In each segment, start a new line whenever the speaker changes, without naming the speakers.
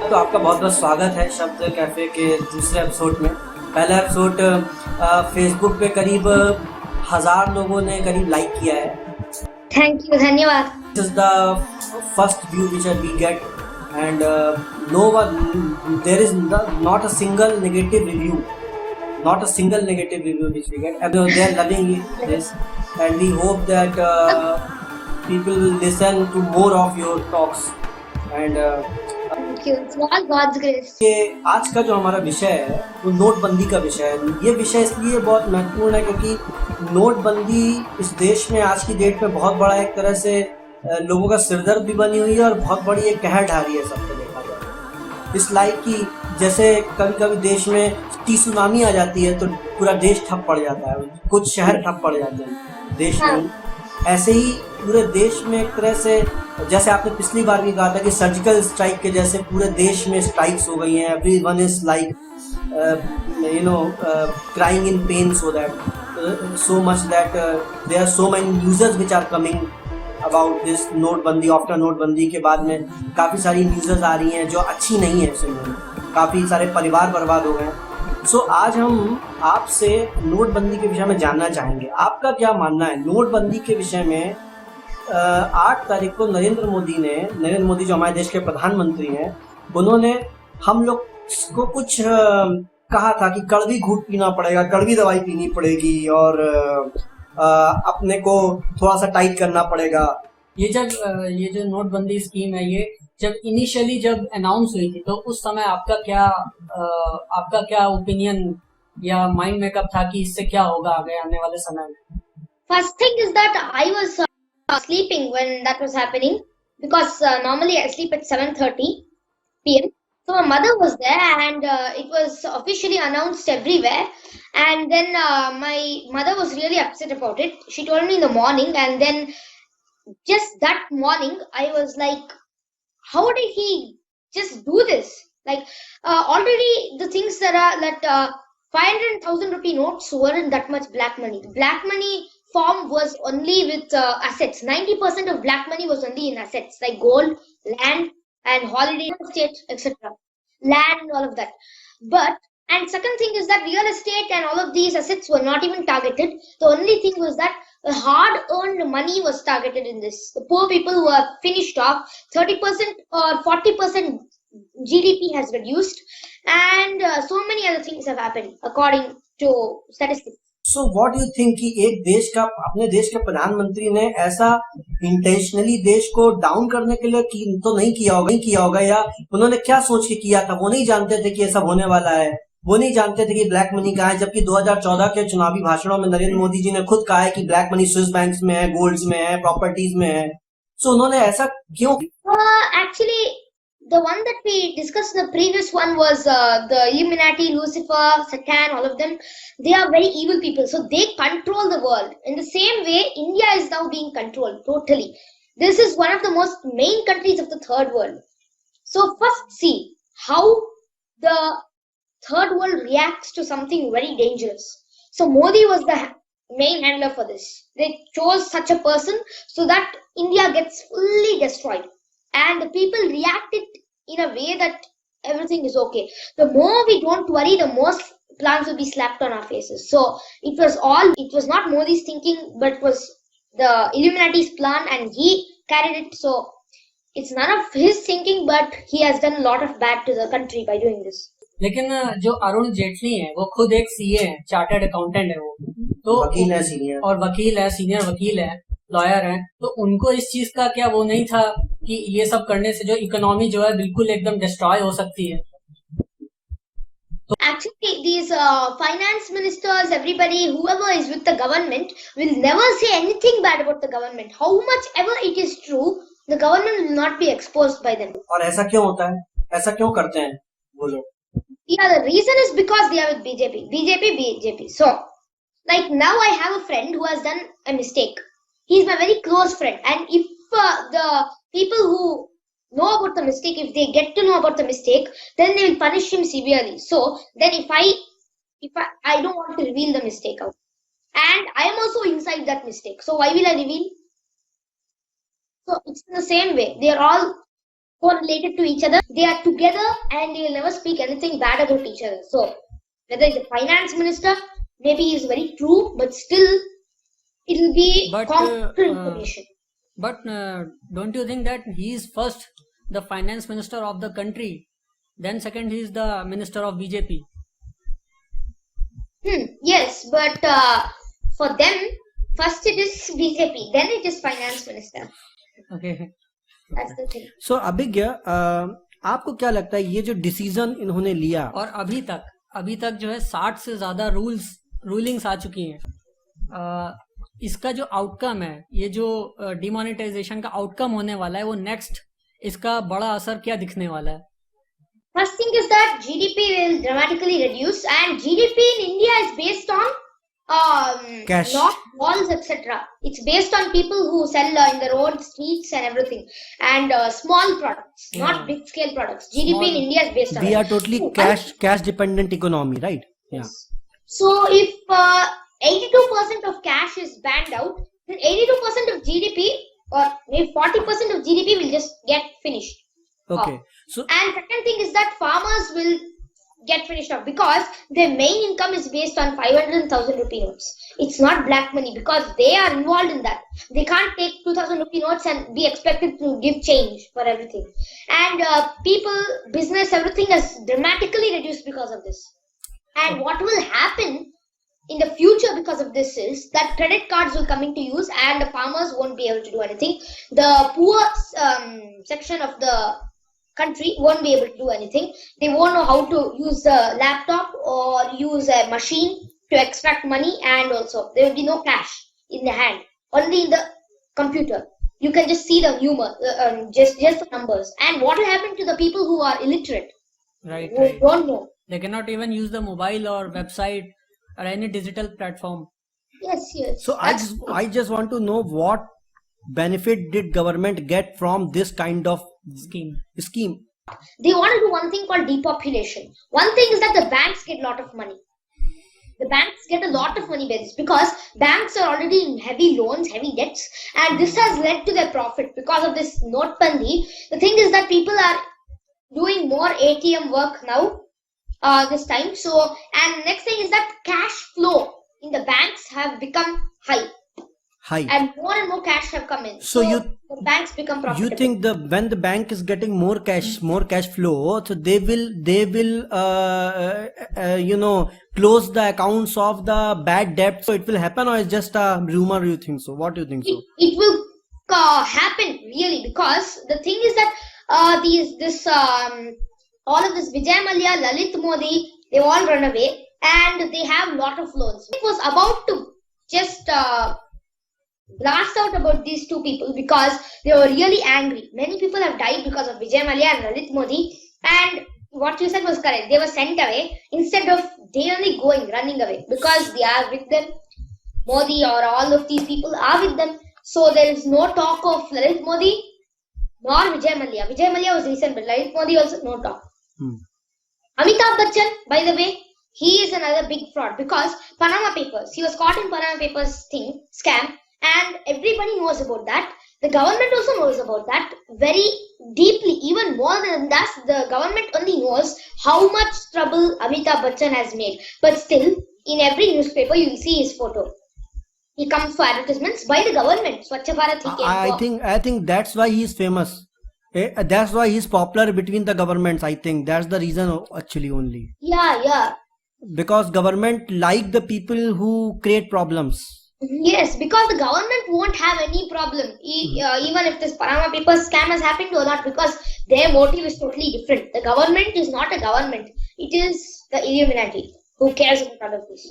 तो आपका बहुत बहुत स्वागत है शब्द कैफे के दूसरे एपिसोड में। पहला एपिसोड फेसबुक पे करीब 1000 लोगों ने करीब लाइक किया है।
थैंक यू, धन्यवाद।
This is the first view which we get and no one there is not a single negative review, not a single negative review which we get. They are loving this and we hope that people will listen to more of your talks and
Thank you. It's all God's grace.
कि आज का जो हमारा विषय है वो नोटबंदी का विषय है। ये विषय इसलिए बहुत महत्वपूर्ण है क्योंकि नोटबंदी इस देश में आज की डेट में बहुत बड़ा एक तरह से लोगों का सिरदर्द भी बनी हुई है और बहुत बड़ी एक कहर ढा रही है सबको देखा जाए। इस लाइक की जैसे कभी कभी देश में सुनामी आ जाती है तो पूरा देश ठप पड़ जाता है, कुछ शहर ठप पड़ जाते हैं, देश में ऐसे ही पूरे देश में एक तरह से जैसे आपने पिछली बार भी कहा था कि सर्जिकल स्ट्राइक के जैसे पूरे देश में स्ट्राइक्स हो गई हैं। Everyone is like crying in pain so much that there are so many newses which are coming about this नोटबंदी। आफ्टर नोटबंदी के बाद में काफ़ी सारी न्यूज़ेस आ रही हैं जो अच्छी नहीं है, सुनने में काफ़ी सारे परिवार बर्बाद हो गए। सो आज हम आपसे नोटबंदी के विषय में जानना चाहेंगे, आपका क्या मानना है नोटबंदी के विषय में। 8 तारीख को नरेंद्र मोदी जो हमारे देश के प्रधानमंत्री हैं, उन्होंने हम लोग को कुछ कहा था कि कड़वी घूंट पीना पड़ेगा, कड़वी दवाई पीनी पड़ेगी और अपने को थोड़ा सा टाइट करना पड़ेगा।
ये जो नोटबंदी स्कीम है, ये जब इनिशियली जब अनाउंस हुई थी तो उस समय आपका क्या ओपिनियन या माइंड मेकअप था कि इससे क्या होगा आगे आने वाले समय में?
First thing is that I was sleeping when that was happening because normally I sleep at 7:30 p.m. So my mother was there and it was officially announced everywhere. And then my mother was really upset about it. She told me in the morning, and then just that morning I was like, how did he just do this? Like already the things that 500,000 rupee notes weren't that much black money. The black money form was only with assets. 90% of black money was only in assets like gold, land, and holiday estate, etc. Land and all of that. And second thing is that real estate and all of these assets were not even targeted. The only thing was that the hard-earned money was targeted in this. The poor people were finished off. 30% or 40% GDP has reduced, and so many other things have happened according to statistics.
So what do you think कि एक देश का, अपने देश के प्रधानमंत्री ने ऐसा इंटेंशनली देश को डाउन करने के लिए तो नहीं किया होगा या उन्होंने क्या सोच के किया था? वो नहीं जानते थे कि ऐसा होने वाला है, वो नहीं जानते थे कि ब्लैक मनी कहाँ है, जबकि 2014 के चुनावी भाषणों में नरेंद्र मोदी जी ने खुद कहा है कि ब्लैक मनी स्विस बैंक्स में है, गोल्ड्स में है, प्रॉपर्टीज में है। सो उन्होंने ऐसा क्यों?
Actually, the one that we discussed in the previous one was the Illuminati, Lucifer, Satan, all of them. They are very evil people, so they control the world. In the same way, India is now being controlled totally. This is one of the most main countries of the third world. So first see how the third world reacts to something very dangerous. So Modi was the main handler for this. They chose such a person so that India gets fully destroyed. And the people reacted in a way that everything is okay. The more we don't worry, the more plans will be slapped on our faces. So it was not Modi's thinking, but it was the Illuminati's plan, and he carried it. So it's none of his thinking, but he has done a lot of bad to the country by doing this.
लेकिन जो अरुण जेटली हैं वो खुद एक CA हैं, chartered accountant है, वो तो
वकील है, सीनियर
और वकील है, सीनियर वकील है, लॉयर है। तो उनको इस चीज का क्या वो नहीं था कि ये सब करने से जो इकोनॉमी जो है बिल्कुल एकदम डिस्ट्रॉय हो सकती है?
Actually, these finance ministers, everybody, whoever is with the government will never say anything bad about the government. How much ever it is true, the government will not be exposed by them.
और ऐसा क्यों होता है? ऐसा क्यों करते हैं वो लोग?
Yeah, the reason is because they are with BJP. So, like now I have a friend who has done a mistake. He's my very close friend, and if the people who know about the mistake, if they get to know about the mistake, then they will punish him severely. So then if I don't want to reveal the mistake out, and I am also inside that mistake, so why will I reveal? So it's in the same way. They are all correlated to each other. They are together and they will never speak anything bad about each other. So whether it's a finance minister, maybe he's very true, but still it will be
But
counter information.
Don't you think that he is first the finance minister of the country, then second he is the minister of BJP?
Yes, but for them, first it is BJP, then it is finance minister.
Okay.
That's the thing.
सो अभिज्ञ, आपको क्या लगता है ये जो decision इन्होंने लिया,
और अभी तक जो है 60 से ज्यादा रूलिंग्स आ चुकी हैं, इसका जो आउटकम है, ये जो डिमोनेटाइजेशन का आउटकम होने वाला है, वो नेक्स्ट इसका बड़ा असर क्या दिखने वाला है?
First thing is that GDP will dramatically reduce, and GDP in India is based on
Cash.
not malls, etc. It's based on people who sell in the road, streets, and everything, and small products, not big scale products. GDP in India is based on
we
it.
are totally cash dependent economy, right? Yeah.
So if 82% of cash is banned out, then 82% of GDP or maybe 40% of GDP will just get finished.
Okay. So
And second thing is that farmers will get finished off because their main income is based on 500,000 rupee notes. It's not black money because they are involved in that. They can't take 2,000 rupee notes and be expected to give change for everything. And people, business, everything has dramatically reduced because of this. And what will happen in the future because of this is that credit cards will come into use and the farmers won't be able to do anything. The poor section of the country won't be able to do anything. They won't know how to use a laptop or use a machine to extract money, and also there will be no cash in the hand, only in the computer. You can just see the humor, just the numbers. And what will happen to the people who are illiterate,
Right.
who don't know?
They cannot even use the mobile or website or any digital platform.
Yes.
so I just want to know what benefit did government get from this kind of
Scheme.
They want to do one thing called depopulation. One thing is that the banks get a lot of money. The banks get a lot of money by this because banks are already in heavy loans, heavy debts, and this has led to their profit because of this Notebandi. The thing is that people are doing more ATM work now this time. So, and next thing is that cash flow in the banks have become high. And more cash have come in.
So
the banks become profitable.
You think when the bank is getting more cash flow, so they will close the accounts of the bad debt. So it will happen, or it's just a rumor? You think so? What do you think so?
It will happen really, because the thing is that all of this Vijay Mallya, Lalit Modi, they all run away and they have a lot of loans. It was about to just blast out about these two people because they were really angry. Many people have died because of Vijay Mallya and Lalit Modi, and what you said was correct. They were sent away instead of they only running away, because they are with them. Modi or all of these people are with them. So there is no talk of Lalit Modi nor Vijay Mallya. Vijay Mallya was recent, but Lalit Modi also no talk. Amitabh Bachchan, by the way, he is another big fraud because Panama Papers. He was caught in Panama Papers scam. And everybody knows about that. The government also knows about that very deeply. Even more than that, the government only knows how much trouble Amitabh Bachchan has made. But still, in every newspaper, you will see his photo. He comes for advertisements by the government. Swachh Bharat he came
I think that's why he is famous. That's why he's popular between the governments. I think that's the reason actually only.
Yeah.
Because government like the people who create problems.
Yes, because the government won't have any problem, even if this Panama Papers scam has happened or not, because their motive is totally different. The government is not a government; it is the Illuminati who cares about all of this.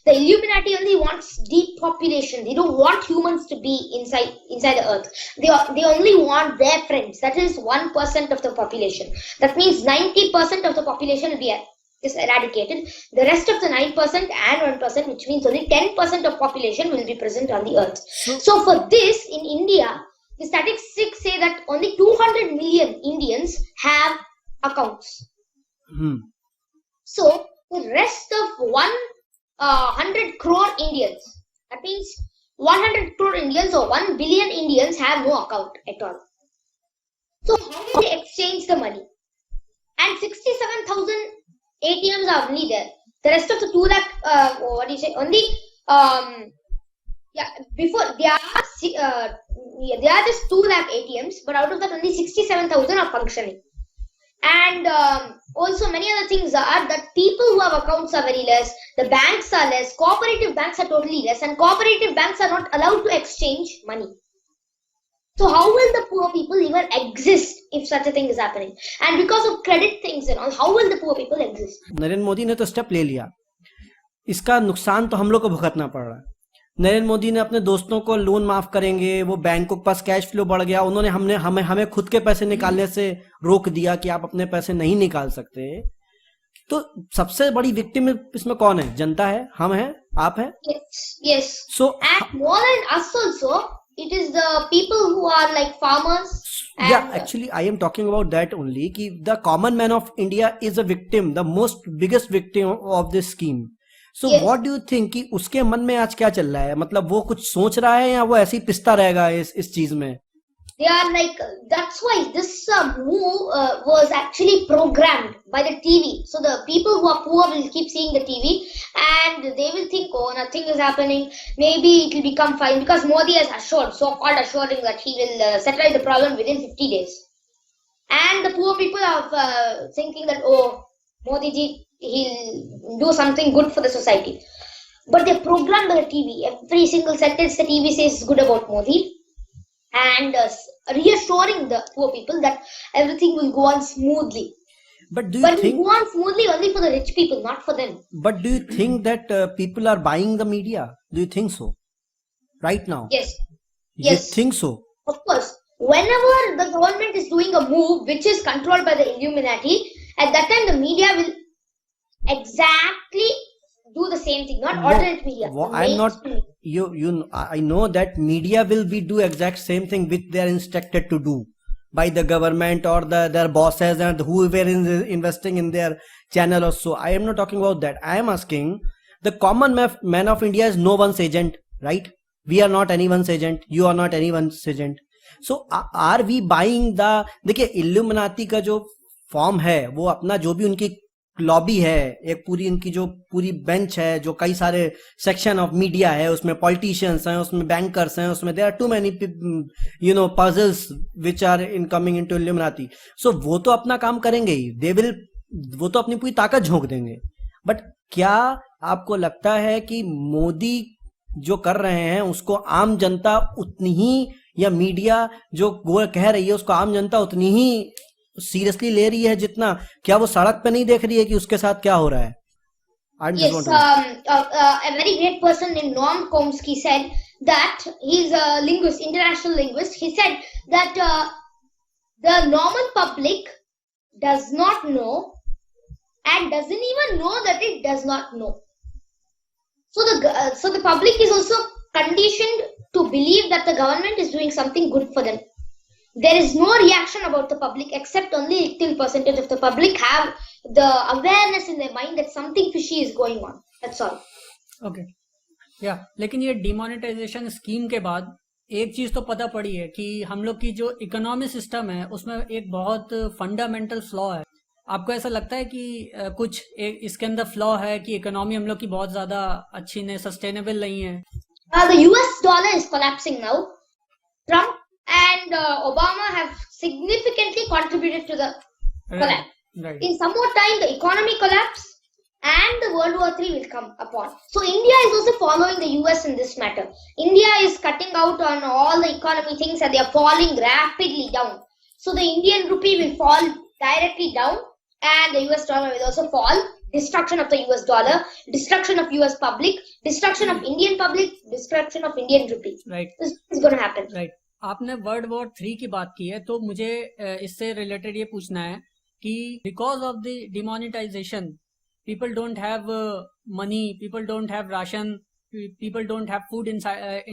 The Illuminati only wants depopulation. They don't want humans to be inside the earth. They only want their friends. That is 1% of the population. That means 90% of the population will be is eradicated. The rest of the 9% and 1%, which means only 10% of population will be present on the earth. So for this, in India, the statistics say that only 200 million Indians have accounts. So the rest of 100 crore Indians, that means 100 crore Indians or 1 billion Indians have no account at all. So how do they exchange the money? And 67,000 ATMs are only there. The rest of the 2 lakh, only, before they are just 2 lakh ATMs, but out of that only 67,000 are functioning. And also many other things are that people who have accounts are very less, the banks are less, cooperative banks are totally less, and cooperative banks are not allowed to exchange money. So how will the poor people even exist if such a thing is happening? And because of credit things and all, how will the poor people exist?
Narendra Modi ने तो step ले लिया, इसका नुकसान तो हम लोग को भुगतना पड़ रहा है। नरेंद्र मोदी ने अपने दोस्तों को लोन माफ करेंगे, वो बैंकों के पास कैश फ्लो बढ़ गया, उन्होंने हमें खुद के पैसे निकालने से रोक दिया कि आप अपने पैसे नहीं निकाल सकते। तो सबसे बड़ी विक्टिम इसमें कौन है? जनता है, हम हैं, आप हैं।
Yes. So and more than us also, it is the people who are like farmers.
Yeah, actually I am talking about that only, कि the common man of India is a victim, the most biggest victim of this scheme. So yes. What do you think कि उसके मन में आज क्या चल रहा है? मतलब वो कुछ सोच रहा है या वो ऐसे ही पिसता रहेगा इस चीज में?
They are like, that's why this move was actually programmed by the TV. So the people who are poor will keep seeing the TV and they will think, oh, nothing is happening. Maybe it will become fine, because Modi has assured, so-called assuring, that he will settle the problem within 50 days. And the poor people are thinking that, oh, Modi ji, he'll do something good for the society. But they're programmed by the TV. Every single sentence the TV says is good about Modi. And reassuring the poor people that everything will go on smoothly. But it will go on smoothly only for the rich people, not for them.
But do you think that people are buying the media? Do you think so? Right now?
Yes.
You think so?
Of course. Whenever the government is doing a move which is controlled by the Illuminati, at that time the media will exactly do the same thing, not alternate media.
I'm not. I know that media will do exact same thing which they are instructed to do by the government or their bosses and whoever is investing in their channel or so. I am not talking about that. I am asking, the common man of India is no one's agent, right? We are not anyone's agent. You are not anyone's agent. So are we buying the? देखिए, Illuminati का जो form है वो अपना जो भी उनकी lobby है, एक पूरी इनकी जो पूरी बेंच है, जो कई सारे सेक्शन ऑफ मीडिया है, उसमें पॉलिटिशियंस हैं, उसमें बैंकर्स हैं, उसमें there are too many puzzles which are in coming into Illuminati. So वो तो अपना काम करेंगे ही, वो तो अपनी पूरी ताकत झोंक देंगे. बट क्या आपको लगता है कि मोदी जो कर रहे हैं उसको आम जनता उतनी ही, या मीडिया जो कह रही है उसको आम जनता उतनी ही सीरियसली ले रही है जितना? क्या वो सड़क पे नहीं देख रही है कि उसके साथ क्या हो रहा है?
Yes, a very great person named Noam Chomsky said that he's a linguist, international linguist. He said that the normal public does not know and doesn't even know that it does not know. So the public is also conditioned to believe that the government is doing something good for them. There is no reaction about the public, except only a little percentage of the public have the awareness in their mind that something fishy is going on. That's all.
Okay. Yeah. लेकिन ये demonetisation scheme के बाद एक चीज तो पता पड़ी है कि हम लोग की जो इकोनॉमी सिस्टम है उसमें एक बहुत फंडामेंटल फ्लॉ है. आपको ऐसा लगता है कि कुछ इसके अंदर फ्लॉ है कि इकोनॉमी हम लोग की बहुत ज्यादा अच्छी नहीं, सस्टेनेबल नहीं है?
The US dollar is collapsing now. Trump and Obama have significantly contributed to the collapse.
Right.
In some more time, the economy collapse and the World War III will come upon. So India is also following the US in this matter. India is cutting out on all the economy things and they are falling rapidly down. So the Indian rupee will fall directly down and the US dollar will also fall. Destruction of the US dollar, destruction of US public, destruction of Indian public, destruction of Indian rupee.
Right.
This is going to happen.
Right. आपने world war 3 की बात की है, तो मुझे इससे related ये पूछना है कि because of the demonetisation people don't have money, people don't have ration, people don't have food in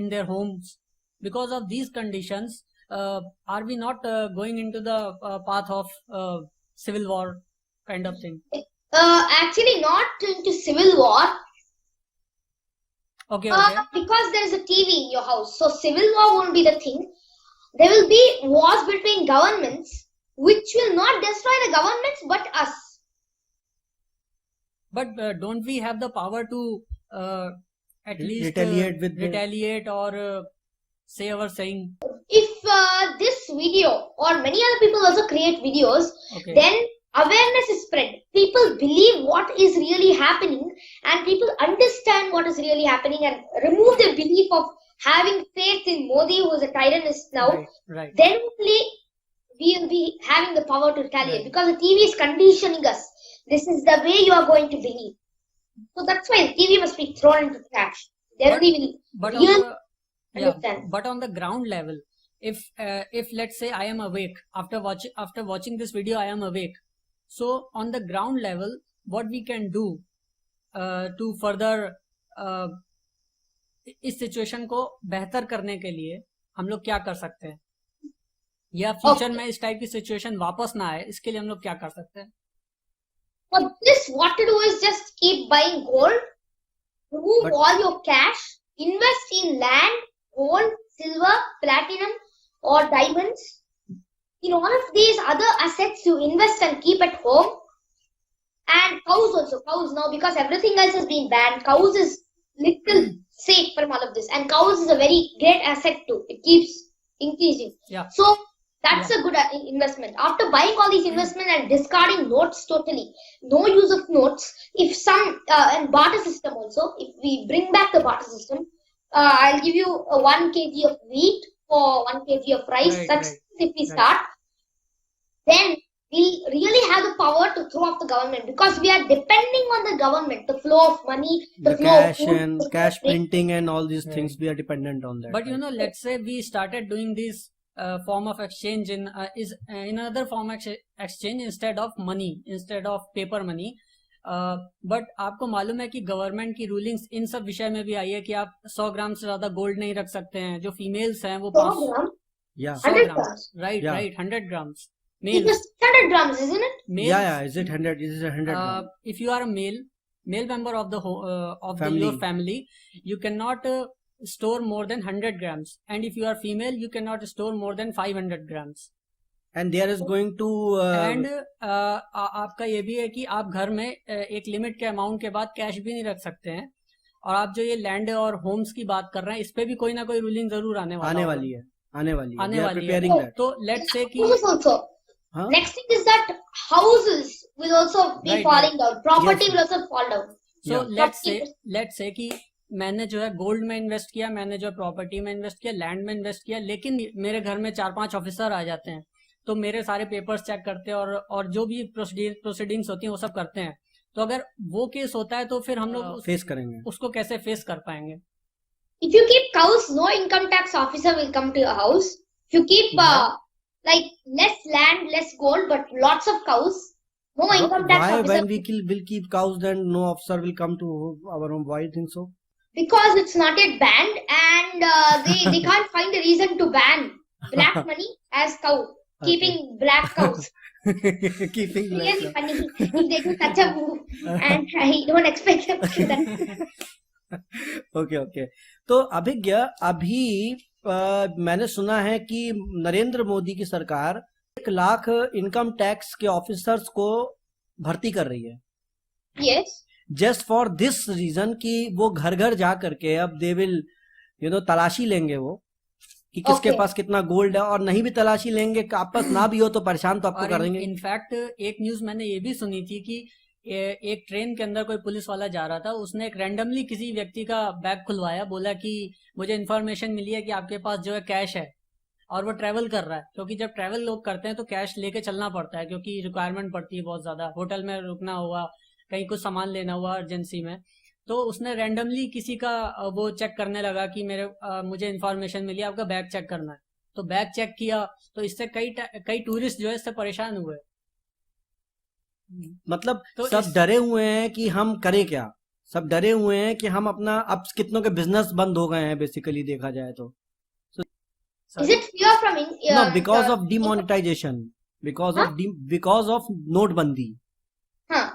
their homes. Because of these conditions are we not going into the path of civil war kind of thing?
Actually not into civil war.
Okay.
Because there is a TV in your house, so civil war won't be the thing. There will be wars between governments which will not destroy the governments but us.
But don't we have the power to at least
retaliate
or say our saying?
If this video or many other people also create videos,
Okay.
then awareness is spread. People believe what is really happening, and people understand what is really happening, and remove the belief of having faith in Modi, who is a tyrannist now.
Right.
Then only we will be having the power to retaliate,
Right.
because the TV is conditioning us. This is the way you are going to believe. So that's why the TV must be thrown into trash. Then we will
But
really
yeah, but on the ground level, if let's say I am awake after watching this video, I am awake. So on the ground level, what we can do to further इस situation को बेहतर करने के लिए हम लोग क्या कर सकते हैं, या फ्यूचर में इस टाइप की सिचुएशन वापस ना आए, इसके लिए हम लोग क्या कर सकते हैं?
For this, what to do is just keep buying gold, remove all your cash, invest in land, gold, silver, platinum, or diamonds. In all of these other assets, you invest and keep at home. And cows also, cows now, because everything else has been banned. Cows is little safe from all of this, and cows is a very great asset too. It keeps increasing.
Yeah.
So that's a good investment. After buying all these investment and discarding notes totally, no use of notes. If some and barter system also, if we bring back the barter system, I'll give you 1 kg of wheat for 1 kg of rice.
Right.
If we start, then we really have the power to throw off the government, because we are depending on the government, the flow of money, the flow
cash
of food,
and cash printing and all these
Right.
things, we are dependent on that.
But you know, let's say we started doing this form of exchange in another form of exchange instead of money, instead of paper money. But आपको मालूम है कि government की rulings इन सब विषय में भी आई है कि आप 100 ग्राम से ज्यादा गोल्ड नहीं रख सकते हैं. जो फीमेल्स हैं वो
100 grams,
100
100
gram, right, 100 grams.
It was 100 grams, isn't it?
Yeah, is it 100? Is it 100 gram?
If you are a male member of your family, you cannot store more than 100 grams, and if you are female, you cannot store more than 500 grams.
And there is going to
and आपका ये भी है कि आप घर में एक limit के अमाउंट के बाद कैश भी नहीं रख सकते हैं. और आप जो ये लैंड और होम्स की बात कर रहे हैं, इस पे भी कोई ना कोई रूलिंग जरूर आने वाली है.
preparing that.
तो लेट्स से कि
Houses also.
Huh?
Next thing is that houses will also be
Right,
falling down. Property
Yes.
will also fall down.
So
Yeah.
Let's say कि मैंने जो है गोल्ड में इन्वेस्ट किया, मैंने जो प्रॉपर्टी में इन्वेस्ट किया, लैंड में इन्वेस्ट किया, लेकिन मेरे घर में 4-5 ऑफिसर आ जाते हैं, तो मेरे सारे पेपर्स चेक करते हैं और जो भी प्रोसीडिंग्स होती हैं वो सब करते हैं. तो अगर वो केस होता है तो फिर हम लोग
फेस करेंगे,
उसको कैसे फेस कर पाएंगे?
If you keep cows, no income tax officer will come to your house. If you keep like less land, less gold, but lots of cows, no income tax
why
officer.
when will keep cows, then no officer will come to our home? Why you think so?
Because it's not yet banned, and they can't find a reason to ban black money as cow. Keeping black cows.
Keeping
Really funny if they do such a move, and I don't expect them to do that.
Okay. तो अभिज्ञ, अभी मैंने सुना है कि नरेंद्र मोदी की सरकार 1 lakh income tax के officers को भर्ती कर रही है.
Yes.
Just for this reason कि वो घर घर जा करके अब दे विल तलाशी लेंगे वो कि किसके पास कितना गोल्ड है, और नहीं भी तलाशी लेंगे, आपस ना भी हो तो परेशान तो आपको कर देंगे.
इनफैक्ट एक न्यूज मैंने ये भी सुनी थी कि एक ट्रेन के अंदर कोई पुलिस वाला जा रहा था, उसने एक रैंडमली किसी व्यक्ति का बैग खुलवाया, बोला कि मुझे इन्फॉर्मेशन मिली है कि आपके पास जो है कैश है, और वो ट्रैवल कर रहा है, क्योंकि जब ट्रैवल लोग करते हैं तो कैश लेके चलना पड़ता है, क्योंकि रिक्वायरमेंट पड़ती है बहुत ज्यादा, होटल में रुकना हुआ, कहीं कुछ सामान लेना हुआ अर्जेंसी में. तो उसने रैंडमली किसी का वो चेक करने लगा कि मुझे इन्फॉर्मेशन मिली आपका बैग चेक करना है, तो बैग चेक किया, तो इससे कई टूरिस्ट जो है इससे परेशान हुए.
मतलब
तो
सब डरे हुए हैं कि हम करें क्या, सब डरे हुए हैं कि हम अपना, अब कितनों के बिजनेस बंद हो गए हैं बेसिकली देखा जाए तो.
Is it fear from
No, because of demonetization, because of Notebandi.
Huh.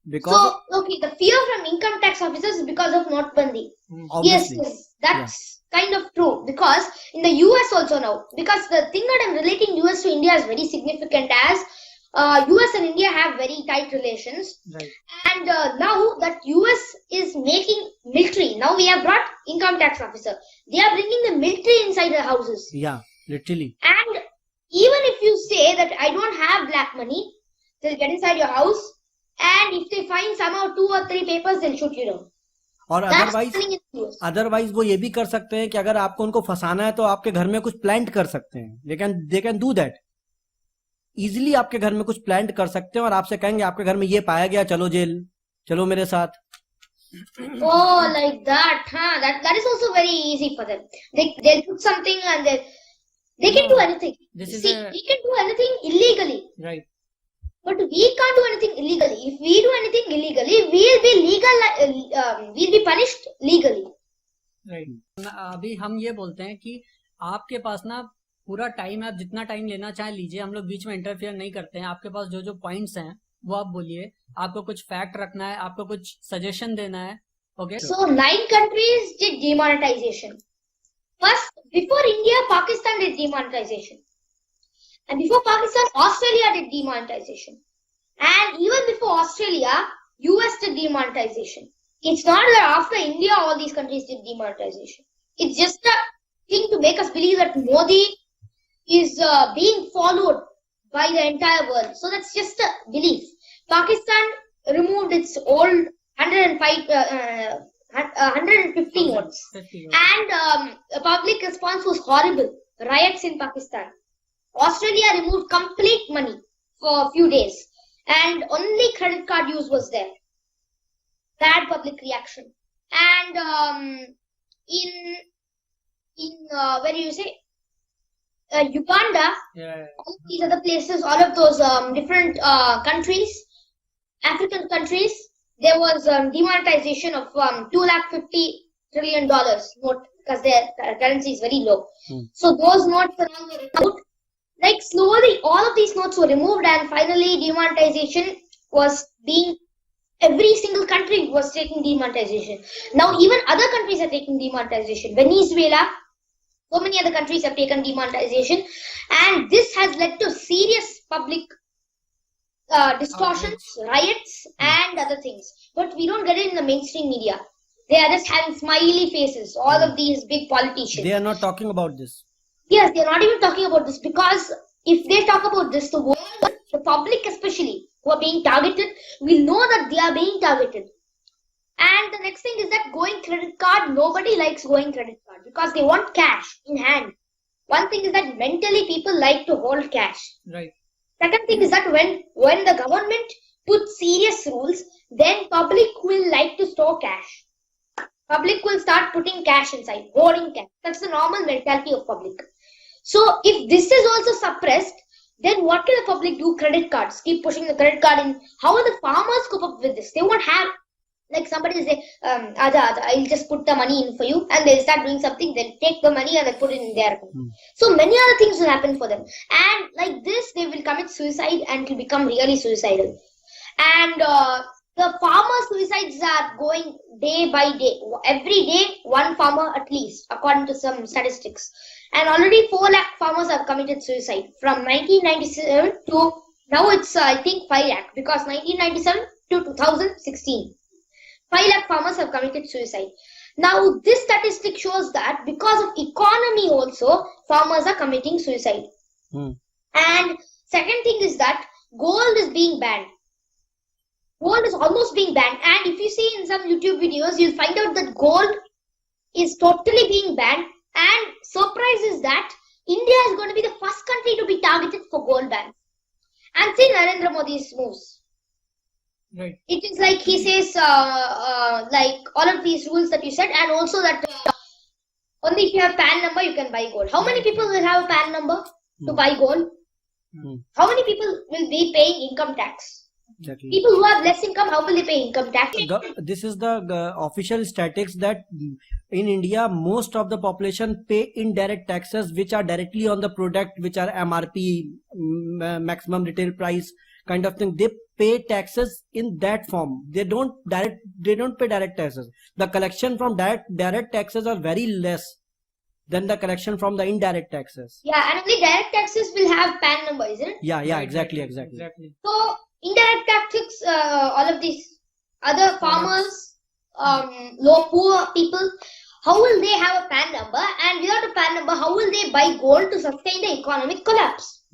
Because
So, okay, the fear from income tax officers is because of Notebandi. Yes,
obviously,
yes, that's kind of true. Because in the US also now, because the thing that I'm relating US to India is very significant, as US and India have very tight relations.
Right.
And now that US is making military, now we have brought income tax officer. They are bringing the military inside the houses.
yeah, literally.
And even if you say that I don't have black money, they'll get inside your house. And if they find somehow 2 or 3 papers, they'll shoot you down.
और
That's happening in the US.
Otherwise वो ये भी कर सकते हैं कि अगर आपको उनको फंसाना है तो आपके घर में कुछ प्लांट कर सकते हैं. They can do that easily. आपके घर में कुछ प्लांट कर सकते हैं और आपसे कहेंगे आपके घर में ये पाया गया, चलो जेल, चलो मेरे साथ.
Oh, like that, huh? That is also very easy for them. They'll put something and they can do anything. See, we can do anything illegally.
Right.
But we can't do anything illegally. If we do anything illegally, we'll be punished legally.
Right. अभी हम ये बोलते हैं कि आपके पास ना पूरा time है, आप जितना टाइम लेना चाहे लीजिए, हम लोग बीच में इंटरफेयर नहीं करते हैं. आपके पास जो जो पॉइंट्स हैं वो आप बोलिए. आपको कुछ फैक्ट रखना है, आपको कुछ सजेशन देना है. Okay.
So 9 countries did demonetization. First, before India, Pakistan did demonetization. And before Pakistan, Australia did demonetization. And even before Australia, US did demonetization. It's not that after India, all these countries did demonetization. It's just a thing to make us believe that Modi is being followed by the entire world. So that's just a belief. Pakistan removed its old 150 notes. And the public response was horrible. Riots in Pakistan. Australia removed complete money for a few days. And only credit card use was there. Bad public reaction. And where do you say? Uganda, all these other places, all of those different countries, African countries, there was demonetization of $250 trillion note because their currency is very low. So those notes are now removed. Like slowly, all of these notes were removed, and finally, demonetization was being. Every single country was taking demonetization. Now, even other countries are taking demonetization. Venezuela, so many other countries have taken demonetization, and this has led to serious public distortions, riots, and other things. But we don't get it in the mainstream media. They are just having smiley faces, all of these big politicians.
They are not talking about this.
Yes, they are not even talking about this, because if they talk about this, the world, the public especially, who are being targeted, will know that they are being targeted. And the next thing is that going credit card, nobody likes going credit card because they want cash in hand. One thing is that mentally people like to hold cash.
Right.
Second thing is that when the government puts serious rules, then public will like to store cash. Public will start putting cash inside, hoarding cash. That's the normal mentality of public. So if this is also suppressed, then what can the public do? Credit cards. Keep pushing the credit card in. How will the farmers cope up with this? They won't have, like somebody will say, I'll just put the money in for you, and they'll start doing something, they'll take the money and they'll put it in their account. So many other things will happen for them. And like this, they will commit suicide and it will become really suicidal. And the farmer suicides are going day by day. Every day, one farmer at least, according to some statistics. And already 4 lakh farmers have committed suicide from 1997 to now it's I think 5 lakh, because 1997 to 2016. 5 lakh farmers have committed suicide. Now this statistic shows that because of economy also, farmers are committing suicide. And second thing is that gold is being banned. Gold is almost being banned. And if you see in some YouTube videos, you'll find out that gold is totally being banned. And surprise is that India is going to be the first country to be targeted for gold bans. And see Narendra Modi's moves.
Right.
It is like he says, like all of these rules that you said, and also that only if you have PAN number you can buy gold. How many people will have a PAN number to buy gold? How many people will be paying income tax?
Exactly.
People who have less income, how will they pay income tax?
This is the official statistics that in India, most of the population pay indirect taxes which are directly on the product, which are MRP, maximum retail price, kind of thing. They pay taxes in that form. They don't pay direct taxes. The collection from direct taxes are very less than the collection from the indirect taxes.
Yeah, and only direct taxes will have PAN number, isn't it?
Yeah,
Right,
exactly.
So indirect taxes, all of these other farmers, low poor people, how will they have a PAN number? And without a PAN number, how will they buy gold to sustain the economic collapse?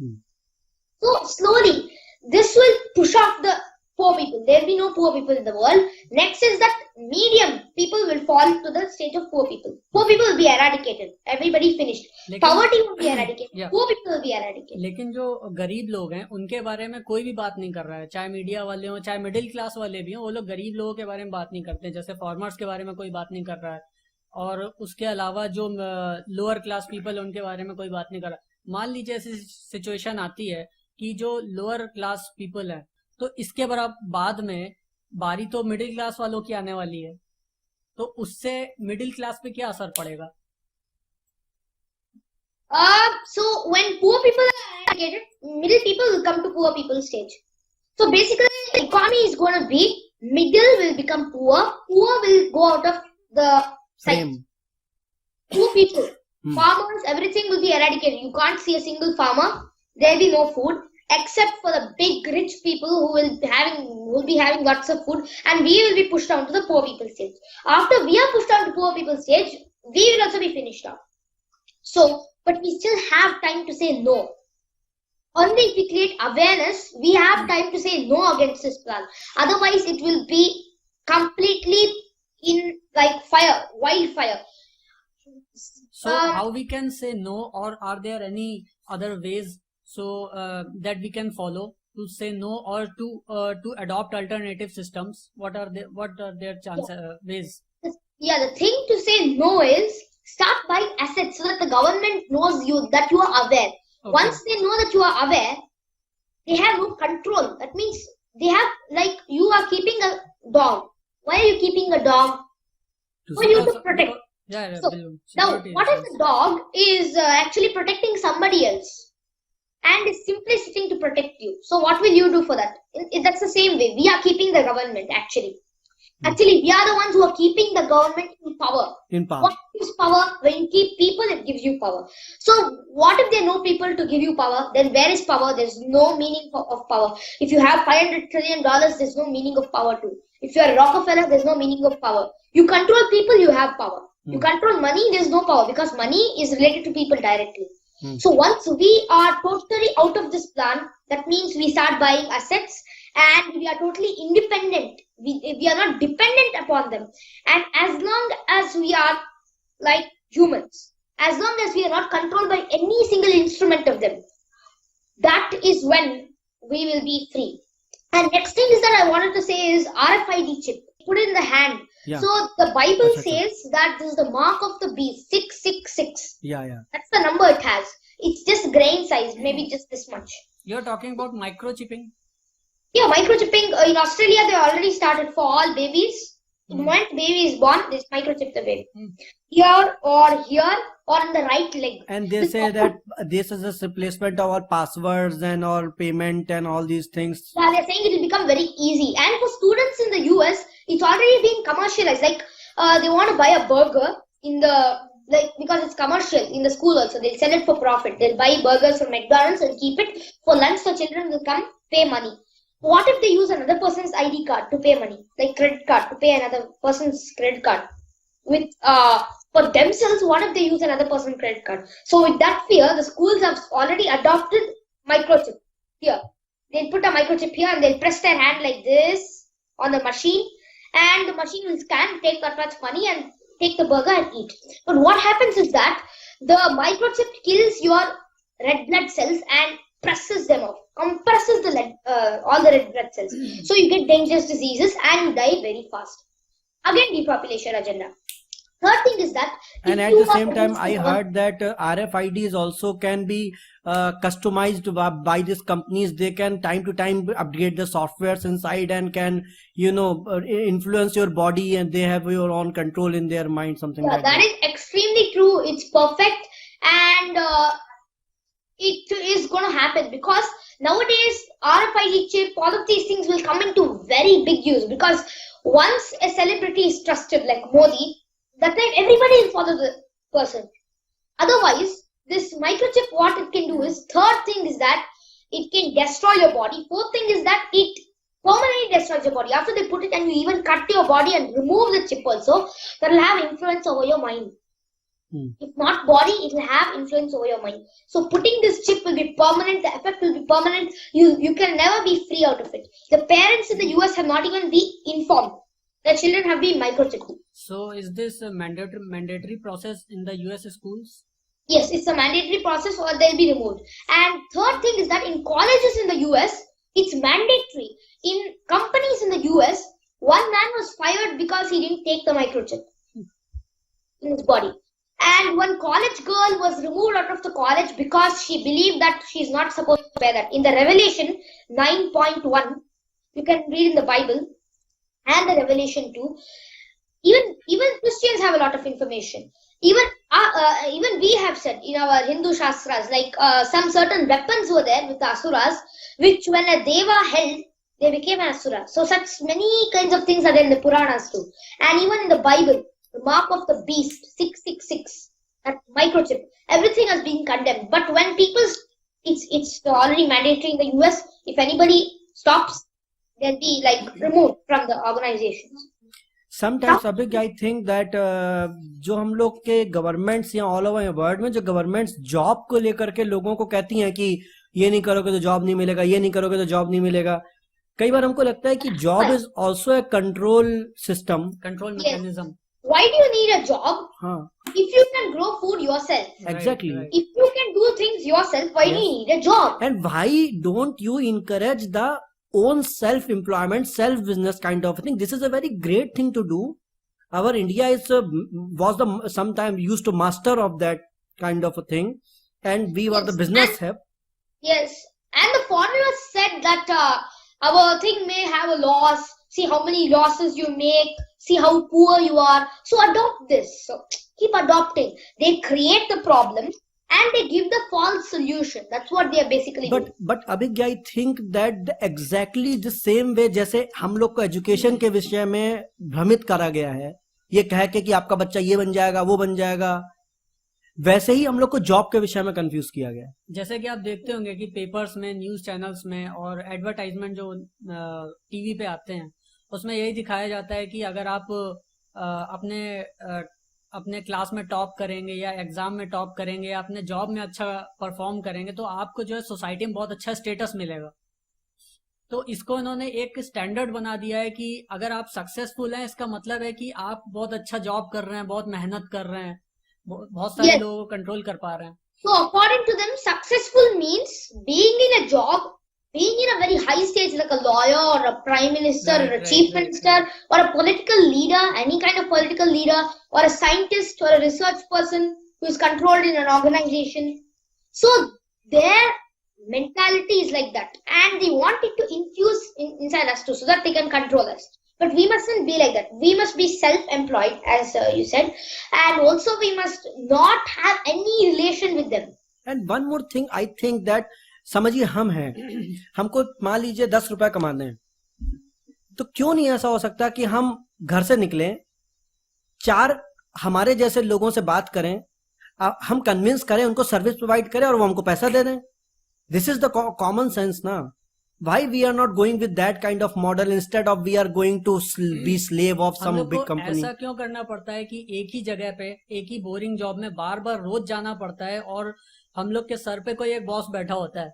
So slowly, this will push off the poor people. There will be no poor people in the world. Next is that medium people will fall to the stage of poor people. Poor people will be eradicated. Everybody finished. Poverty will be eradicated.
Yeah.
Poor people will be eradicated.
लेकिन जो गरीब लोग हैं उनके बारे में कोई भी बात नहीं कर रहा है, चाहे मीडिया वाले हो चाहे मिडिल क्लास वाले भी हो, वो लोग गरीब लोगों के बारे में बात नहीं करते, जैसे फार्मर्स के बारे में कोई बात नहीं कर रहा है, और उसके अलावा जो लोअर क्लास पीपल है उनके बारे में कोई बात नहीं कर रहा। मान लीजिए ऐसी सिचुएशन आती है कि जो लोअर क्लास पीपल है, तो इसके बाद में बारी तो मिडिल क्लास वालों की आने वाली है, तो उससे मिडिल क्लास पे क्या असर पड़ेगा?
So when poor people are eradicated, middle people will come to poor people stage. So basically, the economy is going to be middle will become poor, poor will go out of the sight. Poor people, farmers, everything will be eradicated. You can't see a single farmer. There will be no food except for the big rich people who will be having lots of food, and we will be pushed down to the poor people stage. After we are pushed down to poor people stage, we will also be finished off. So, but we still have time to say no. Only if we create awareness, we have time to say no against this plan. Otherwise, it will be completely in like fire, wildfire.
So how we can say no, or are there any other ways so that we can follow to say no, or to adopt alternative systems? What are their ways?
Yeah, the thing to say no is start buying assets so that the government knows that you are aware.
Okay.
Once they know that you are aware, they have no control. That means they have, like, you are keeping a dog. Why are you keeping a dog? For you to protect. So, now, what if the dog is actually protecting somebody else and is simply sitting to protect you? So what will you do for that? That's the same way. We are keeping the government actually. Actually, we are the ones who are keeping the government in power. What gives power? When you keep people, it gives you power. So what if there are no people to give you power? Then where is power? There's no meaning of power. If you have $500 trillion, there's no meaning of power too. If you are Rockefeller, there's no meaning of power. You control people, you have power. You control money, there's no power, because money is related to people directly. So once we are totally out of this plan, that means we start buying assets and we are totally independent. We are not dependent upon them. And as long as we are like humans, as long as we are not controlled by any single instrument of them, that is when we will be free. And next thing is that I wanted to say is RFID chip. Put it in the hand.
Yeah.
So the Bible says that this is the mark of the beast, 666.
Yeah.
That's the number it has. It's just grain size, maybe just this much.
You're talking about microchipping?
Yeah, microchipping. In Australia, they already started for all babies. The moment baby is born, they microchip the baby. Here or on the right leg.
And they say that this is a replacement of our passwords and our payment and all these things.
Yeah, they're saying it will become very easy. And for students in the US, it's already being commercialized. Like they want to buy a burger in the, like, because it's commercial in the school also. They'll sell it for profit. They'll buy burgers from McDonald's and keep it for lunch. The children will come, pay money. What if they use another person's ID card to pay money, like credit card to pay another person's credit card? With for themselves, what if they use another person's credit card? So with that fear, the schools have already adopted microchip here. They'll put a microchip here and they'll press their hand like this on the machine, and the machine will scan, take that much money and take the burger and eat. But what happens is that the microchip kills your red blood cells and presses them off, compresses all the red blood cells. So you get dangerous diseases and you die very fast. Again, depopulation agenda. Third thing is that,
and at the same time, I heard that RFIDs also can be customized by these companies. They can time to time upgrade the softwares inside and can, influence your body, and they have your own control in their mind, something like that.
That is extremely true. It's perfect, and it is going to happen because nowadays RFID chip, all of these things will come into very big use, because once a celebrity is trusted like Modi, that time everybody will follow the person. Otherwise, this microchip, what it can do is, third thing is that it can destroy your body. Fourth thing is that it permanently destroys your body. After they put it and you even cut your body and remove the chip also, that will have influence over your mind. If not body, it will have influence over your mind. So putting this chip will be permanent, the effect will be permanent. You can never be free out of it. The parents in the US have not even been informed. Their children have been microchipped.
So is this a mandatory process in the US schools?
Yes, it's a mandatory process or they'll be removed. And third thing is that in colleges in the US, it's mandatory. In companies in the US, one man was fired because he didn't take the microchip in his body. And one college girl was removed out of the college because she believed that she's not supposed to wear that. In the Revelation 9.1, you can read in the Bible, and the Revelation 2, even Christians have a lot of information. Even we have said in our Hindu Shastras, like some certain weapons were there with the Asuras, which when a Deva held, they became an Asura. So such many kinds of things are there in the Puranas too. And even in the Bible, the mark of the beast, 666, that microchip, everything has been condemned. But when people, it's already mandatory in the US, if anybody stops, they'll be like removed from the organizations.
Sometimes Abhig, I think that जो हम लोग के governments या all over world में जो governments job को लेकर के लोगों को कहती हैं कि ये नहीं करोगे तो जॉब नहीं मिलेगा, ये नहीं करोगे तो जॉब नहीं मिलेगा, कई बार हमको लगता है कि job is also a control system,
control mechanism.
Why do you need a job? If you can grow food yourself.
Exactly.
Right.
If you can do things yourself, why do you need a job?
And why don't you encourage the own self-employment, self-business kind of thing? This is a very great thing to do. Our India is sometimes used to master of that kind of a thing, and we were the business hub.
Yes, and the foreigners said that our thing may have a loss. See how many losses you make. See how poor you are. So adopt this. So keep adopting. They create the problem and they give the false solution. That's what they are basically doing.
But Abhigya, I think that exactly the same way जैसे हम लोग को education के विषय में भ्रमित करा गया है, ये कह के कि आपका बच्चा ये बन जाएगा, वो बन जाएगा, वैसे ही हम लोग को जॉब के विषय में कंफ्यूज किया गया है.
जैसे कि आप देखते होंगे कि पेपर्स में, न्यूज चैनल्स में और एडवर्टाइजमेंट जो टीवी पे आते हैं, उसमें यही दिखाया जाता है कि अगर आप अपने क्लास में टॉप करेंगे या एग्जाम में टॉप करेंगे या अपने जॉब में अच्छा परफॉर्म करेंगे तो आपको जो है सोसाइटी में बहुत अच्छा स्टेटस मिलेगा. तो इसको इन्होंने एक स्टैंडर्ड बना दिया है कि अगर आप सक्सेसफुल हैं, इसका मतलब है कि आप बहुत अच्छा जॉब कर रहे हैं, बहुत मेहनत कर रहे हैं, बहुत सारे लोगों को कंट्रोल कर पा रहे हैं.
So according to them, successful means being in a job, being in a very high stage like a lawyer or a prime minister or a chief minister or a political leader, any kind of political leader, or a scientist or a research person who is controlled in an organization. So their mentality is like that, and they want it to infuse inside us too, so that they can control us. But we mustn't be like that. We must be self-employed, as you said, and also we must not have any relation with them.
And one more thing, I think that समझिए हम हैं, हमको मान लीजिए 10 रुपए कमाने हैं, तो क्यों नहीं ऐसा हो सकता कि हम घर से निकलें, 4 हमारे जैसे लोगों से बात करें, हम कन्विंस करें, उनको सर्विस प्रोवाइड करें और वो हमको पैसा दे दें. This is the common sense ना. Why we are not going with that kind of model instead of we are going to be slave of some big company?
ऐसा क्यों करना पड़ता है कि एक ही जगह पे एक ही बोरिंग जॉब में बार बार रोज जाना पड़ता है और हम लोग के सर पे कोई एक बॉस बैठा होता है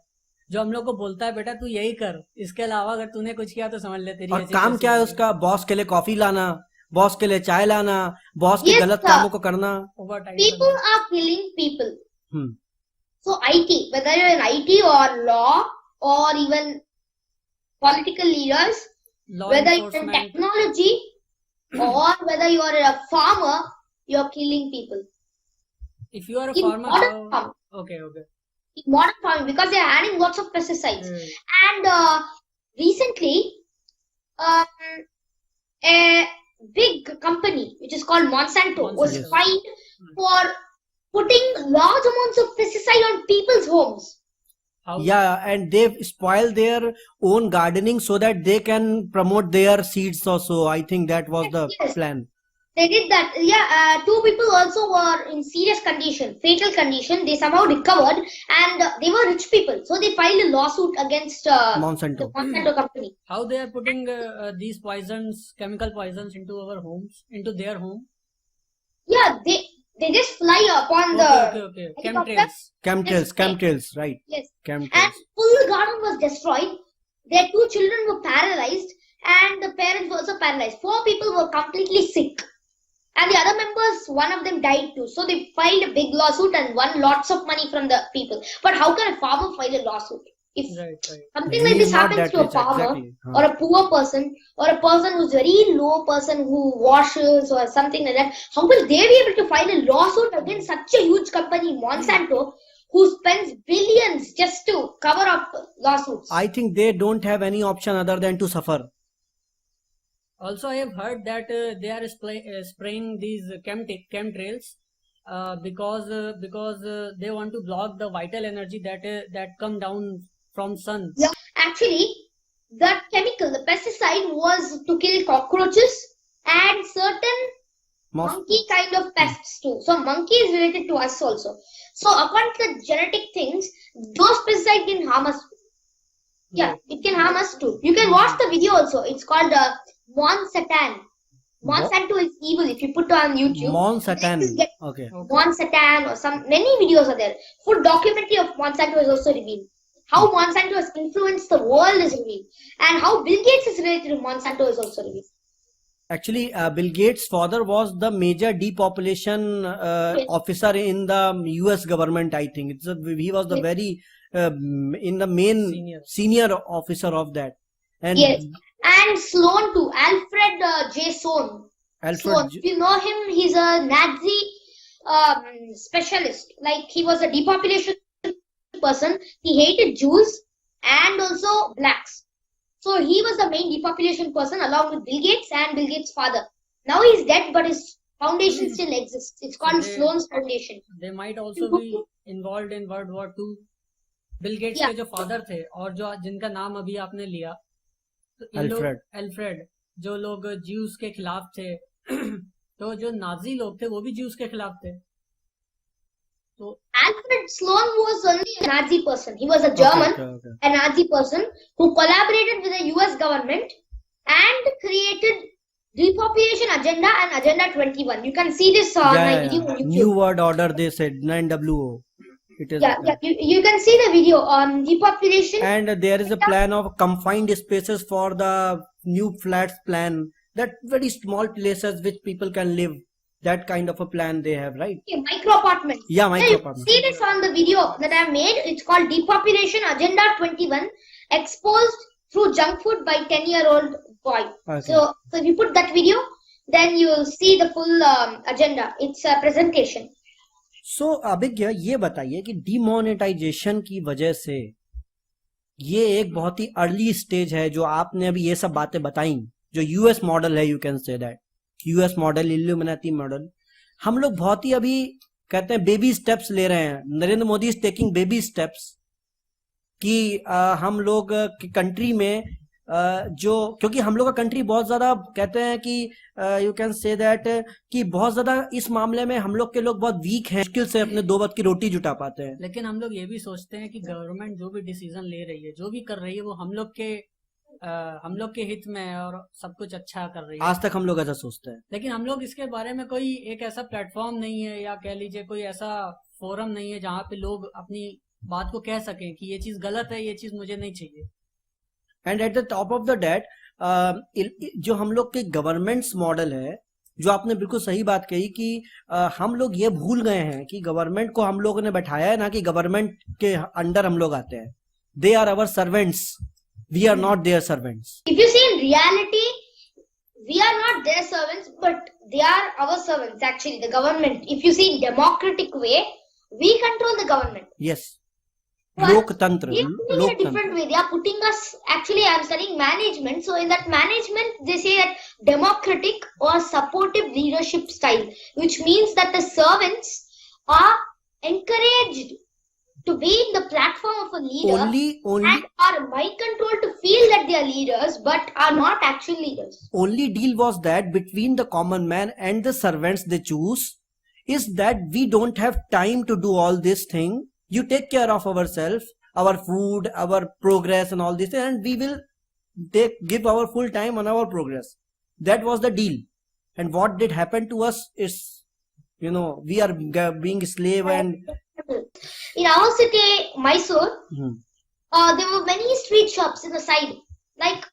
जो हम लोग को बोलता है बेटा तू यही कर, इसके अलावा अगर तूने कुछ किया तो समझ ले तेरी.
और काम क्या है उसका? बॉस के लिए कॉफी लाना, बॉस के लिए चाय लाना, बॉस के गलत कामों को करना.
People are killing people. So IT, whether you're in IT or law or even political leaders, whether you're in technology or whether you are a farmer, you're killing people.
If you are a
farmer,
okay.
In modern farming, because they are adding lots of pesticides. And recently, a big company which is called Monsanto was fined for putting large amounts of pesticide on people's homes.
How?
Yeah, and they spoil their own gardening so that they can promote their seeds also. I think that was the
Yes,
plan.
they did that. Yeah, two people also were in serious condition, fatal condition. They somehow recovered, and they were rich people, so they filed a lawsuit against the
Monsanto.
Monsanto company.
How they are putting these poisons, chemical poisons, into our homes, into their home?
Yeah, they just fly upon
Okay.
helicopter.
Chemtrails.
Chemtrails, right?
Yes, and
Chemtrails.
full garden was destroyed. Their two children were paralyzed, and the parents were also paralyzed. Four people were completely sick, and the other members, one of them died too. So they filed a big lawsuit and won lots of money from the people. But how can a farmer file a lawsuit? If
Right.
something
He
like this
is not
happens
that
to a
rich,
farmer
exactly.
or a poor person or a person who's very low person who washes or something like that, how will they be able to file a lawsuit against such a huge company, Monsanto, who spends billions just to cover up lawsuits?
I think they don't have any option other than to suffer.
Also, I have heard that they are spraying these chemtrails because they want to block the vital energy that come down from sun.
Yeah, actually, that chemical, the pesticide, was to kill cockroaches and certain monkey kind of pests too. So monkey is related to us also. So according to the genetic things, those pesticides can harm us. Yeah, it can harm us too. You can watch the video also. It's called Monsanto. Monsanto is evil. If you put on YouTube,
Monsanto. Okay.
Monsanto or many videos are there. Full documentary of Monsanto is also revealed. How Monsanto has influenced the world is revealed, and how Bill Gates is related to Monsanto is also revealed.
Actually, Bill Gates' father was the major depopulation officer in the US government, I think. He was the very in the main senior officer of that. And
yes, and Sloan too, Alfred J. Sloan.
Alfred,
If you know him, he's a Nazi specialist. Like he was a depopulation person. He hated Jews and also blacks. So he was the main depopulation person along with Bill Gates and Bill Gates' father. Now he's dead, but his foundation still exists. It's called Sloan's Foundation.
They might also be involved in World War II. Bill Gates के जो father थे और जो जिनका नाम अभी आपने लिया, तो एल्फ्रेड, जो लोग ज्यूस के खिलाफ थे, तो जो नाजी लोग थे वो भी ज्यूस के खिलाफ थे. So
Alfred Sloan was only a Nazi person. He was a German, a Nazi person who collaborated with the US government and created Depopulation Agenda and Agenda 21. You can see this on my video on YouTube.
New World Order, they said, 9WO. It is
you can see the video on depopulation.
And there is a plan of confined spaces for the new flats plan. That very small places which people can live. That kind of a plan they have, right?
Micro apartments.
Yeah, micro apartments.
See this on the video that I have made. It's called Depopulation Agenda 21, exposed through junk food by 10-year-old boy. Okay. So if you put that video, then you will see the full agenda. It's a presentation.
So अभिज्ञा ये बताइए कि demonetisation की वजह से ये एक बहुत ही early stage है जो आपने अभी ये सब बातें बताई, जो यूएस मॉडल है, you can say that US model, illuminati model, हम लोग बहुत ही अभी कहते हैं बेबी स्टेप्स ले रहे हैं. Narendra Modi is taking baby steps कि हम लोग की कंट्री में जो, क्योंकि हम लोग का कंट्री बहुत ज्यादा कहते हैं कि यू कैन से दैट कि बहुत ज्यादा इस मामले में हम लोग के लोग बहुत वीक हैं, मुश्किल से अपने दो वक्त की रोटी जुटा पाते हैं.
लेकिन हम लोग ये भी सोचते हैं कि गवर्नमेंट जो भी डिसीजन ले रही है, जो भी कर रही है, वो हम लोग के हित में है और सब कुछ अच्छा कर रही है.
आज तक हम लोग ऐसा सोचते हैं,
लेकिन हम लोग इसके बारे में कोई एक ऐसा प्लेटफॉर्म नहीं है, या कह लीजिए कोई ऐसा फोरम नहीं है जहाँ पे लोग अपनी बात को कह सकें कि ये चीज गलत है, ये चीज मुझे नहीं चाहिए.
And at the top of the date जो हम लोग के गवर्नमेंट्स मॉडल है, जो आपने बिल्कुल सही बात कही कि हम लोग ये भूल गए हैं कि गवर्नमेंट को हम लोगों ने बैठाया है ना, कि गवर्नमेंट के अंडर हम लोग आते हैं. They are our servants, we are not their servants.
If you see in reality we are not their servants, but they are our servants. Actually, the government, if you see in democratic way, we control the government.
Yes. Loktantra.
In a different way, they are putting us. Actually, I am studying management, so in that management, they say that democratic or supportive leadership style, which means that the servants are encouraged to be in the platform of a leader
only
and are mind controlled to feel that they are leaders but are not actual leaders.
only deal was that between the common man and the servants they choose is that we don't have time to do all this thing. You take care of ourselves, our food, our progress and all this, and we will give our full time on our progress. That was the deal. And what did happen to us is, we are being slave and
In our city, Mysore, there were many street shops in the side. Like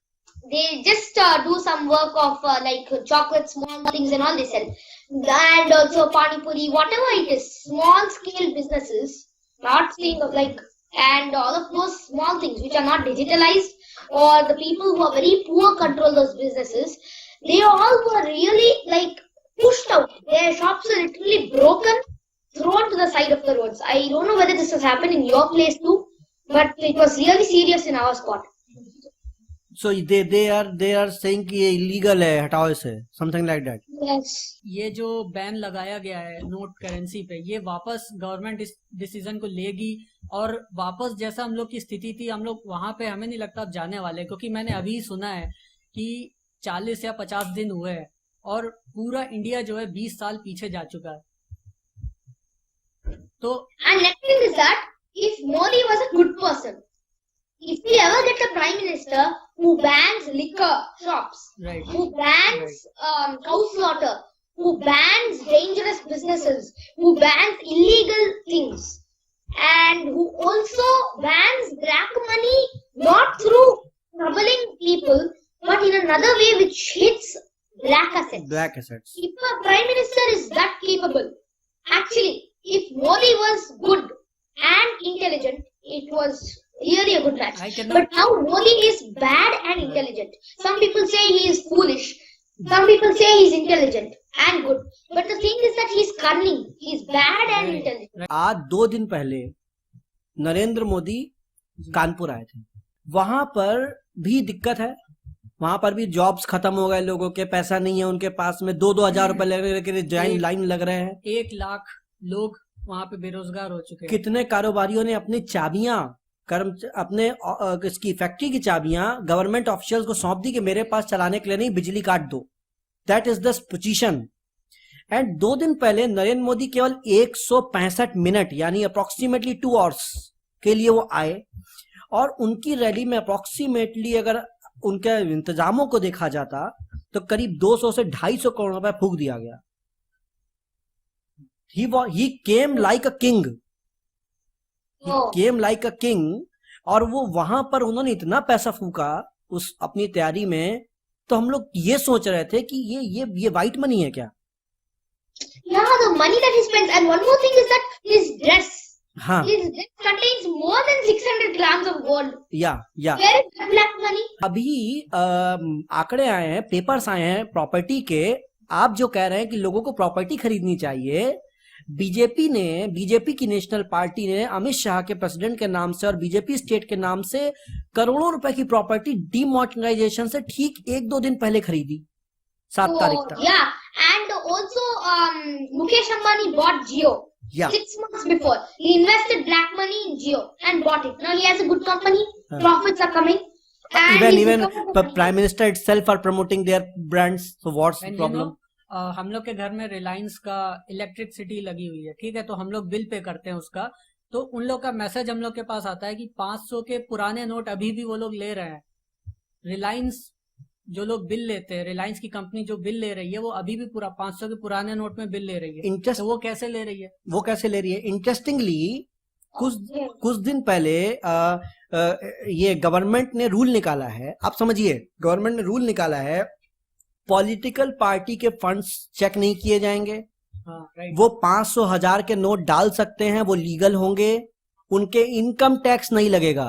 they just do some work of like chocolate, small things and all they sell. And also pani puri, whatever it is, small scale businesses, not seeing of like, and all of those small things which are not digitalized, or the people who are very poor control those businesses, they all were really like pushed out. Their shops were literally broken, thrown to the side of the roads. I don't know whether this has happened in your place too, but it was really serious in our spot.
so they are saying कि ये illegal है, हटाओ इसे, something like that.
Yes.
ये जो ban लगाया गया है नोट करेंसी पे, ये वापस गवर्नमेंट इस डिसीजन को लेगी और वापस जैसा हम लोग की स्थिति थी, हम लोग वहां पे हमें नहीं लगता अब जाने वाले, क्योंकि मैंने अभी सुना है कि 40 या 50 दिन हुए हैं और पूरा इंडिया जो है 20 साल पीछे जा चुका है. तो
And next thing is that if Modi was a good person, if we ever get a prime minister who bans liquor shops,
right,
who bans cow slaughter, who bans dangerous businesses, who bans illegal things, and who also bans black money not through troubling people, but in another way which hits black assets.
Black assets.
If a prime minister is that capable, actually, if Modi was good and intelligent, it was really a good match. But now Modi is bad and intelligent. Some people say he is foolish. Some people say he is intelligent and good. But the thing is that he is cunning. He is bad and intelligent.
आज 2 दिन पहले नरेंद्र मोदी कानपुर आए थे. वहां पर भी दिक्कत है. वहां पर भी जॉब्स खत्म हो गए, लोगों के पैसा नहीं है उनके पास में, 2-2 हजार रुपए लग लाइन लग रहे हैं.
1 लाख लोग वहां पे बेरोजगार हो चुके हैं.
कितने कारोबारियों ने अपनी चाबियां अपने इसकी फैक्ट्री की चाबियां गवर्नमेंट ऑफिशियल्स को सौंप दी कि मेरे पास चलाने के लिए नहीं, बिजली काट दो. That is the position. And 2 दिन पहले नरेंद्र मोदी केवल 165 मिनट यानी अप्रोक्सीमेटली 2 आवर्स के लिए वो आए और उनकी रैली में अप्रोक्सीमेटली अगर उनके इंतजामों को देखा जाता तो करीब 200 से 250 करोड़ रुपए फूंक दिया गया. He came like a king. He came like a king. और वो वहां पर उन्होंने इतना पैसा फूका उस अपनी तैयारी में, तो हम लोग ये सोच रहे थे कि ये व्हाइट मनी है क्या?
Yeah, the money that he spends. And one more thing is that his dress.
हाँ.
His dress contains more than 600 grams of gold.
या
Where is the black money?
अभी आंकड़े आए हैं, पेपर्स आए हैं प्रॉपर्टी के. आप जो कह रहे हैं कि लोगों को प्रॉपर्टी खरीदनी चाहिए, बीजेपी की नेशनल पार्टी ने अमित शाह के प्रेसिडेंट के नाम से और बीजेपी स्टेट के नाम से करोड़ों रुपए की प्रॉपर्टी डीमोनेटाइजेशन से ठीक 1-2 दिन पहले खरीदी, 7 तारीख तक.
Yeah, and also Mukesh Ambani bought Jio.
Yeah.
6 months before. He invested black money in Jio and bought it. Now he has a good company. Profits are coming. And
even Prime Minister itself are promoting their brands. So what's the problem?
हम लोग के घर में रिलायंस का electricity लगी हुई है, ठीक है, तो हम लोग बिल पे करते हैं उसका, तो उन लोग का मैसेज हम लोग के पास आता है कि 500 के पुराने नोट अभी भी वो लोग ले रहे हैं. रिलायंस जो लोग बिल लेते हैं, रिलायंस की कंपनी जो बिल ले रही है, वो अभी भी पूरा 500 के पुराने नोट में बिल ले रही है. तो वो कैसे ले रही है? इंटरेस्टिंगली कुछ दिन पहले ये गवर्नमेंट ने रूल निकाला है. आप समझिए, गवर्नमेंट ने रूल निकाला है, पॉलिटिकल पार्टी के फंड्स चेक नहीं किए जाएंगे. वो 500,000 के नोट डाल सकते हैं, वो लीगल होंगे, उनके इनकम टैक्स नहीं लगेगा.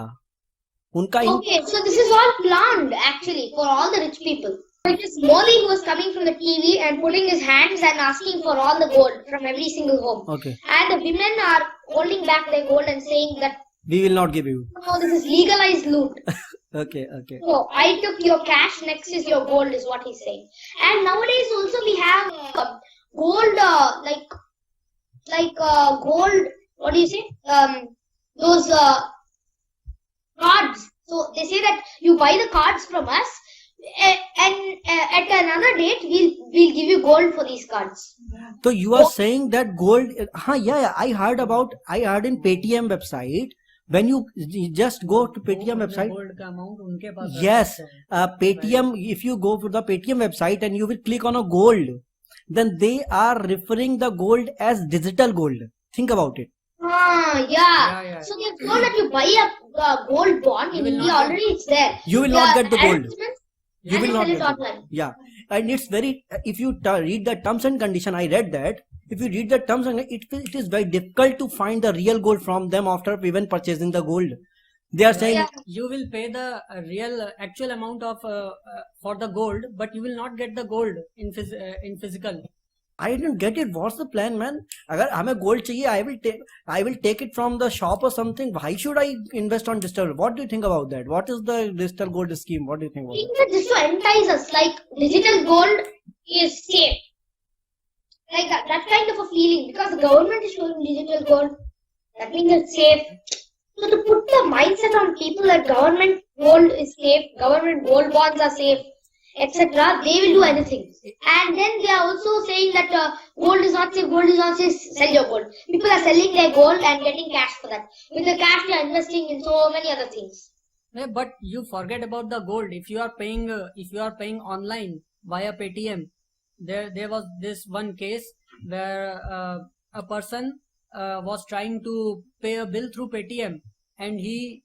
उनका
Okay, so this is all planned actually for all the rich people. It is Modi who is coming from the TV and putting his hands and asking for all the gold from every single home.
Okay.
And the women are holding back their gold and saying that
we will not give you.
No, this is legalized loot.
Okay.
So I took your cash, next is your gold, is what he's saying. And nowadays also we have gold, like gold. What do you say? those cards. So they say that you buy the cards from us, and at another date we'll give you gold for these cards.
So you are saying that gold? Yeah. I heard in Paytm website. When you just go to Paytm website,
gold का amount उनके पास रख
yes,
सकते हैं.
Paytm. If you go to the Paytm website and you will click on a gold, then they are referring the gold as digital gold. Think about it.
Yeah. So they've told that you buy a gold bond in India already. It's there.
You will not get the gold. You will not
sell it
get it.
online.
Yeah, and it's very. If you read the terms and condition, I read that. If you read the terms and it is very difficult to find the real gold from them after even purchasing the gold. They are saying
you will pay the real actual amount of for the gold, but you will not get the gold in physical.
I didn't get it. What's the plan, man? अगर हमें gold चाहिए, I will take it from the shop or something. Why should I invest on digital? What do you think about that? What is the digital gold scheme? What do you think about that?
Just to entice us, like digital gold is safe. Like that kind of a feeling, because the government is showing digital gold, that means it's safe. So to put the mindset on people that government gold is safe, government gold bonds are safe, etc., they will do anything. And then they are also saying that gold is not safe, sell your gold. People are selling their gold and getting cash for that. With the cash, they are investing in so many other things.
Yeah, but you forget about the gold. If you are paying online via Paytm, there was this one case where a person was trying to pay a bill through Paytm, and he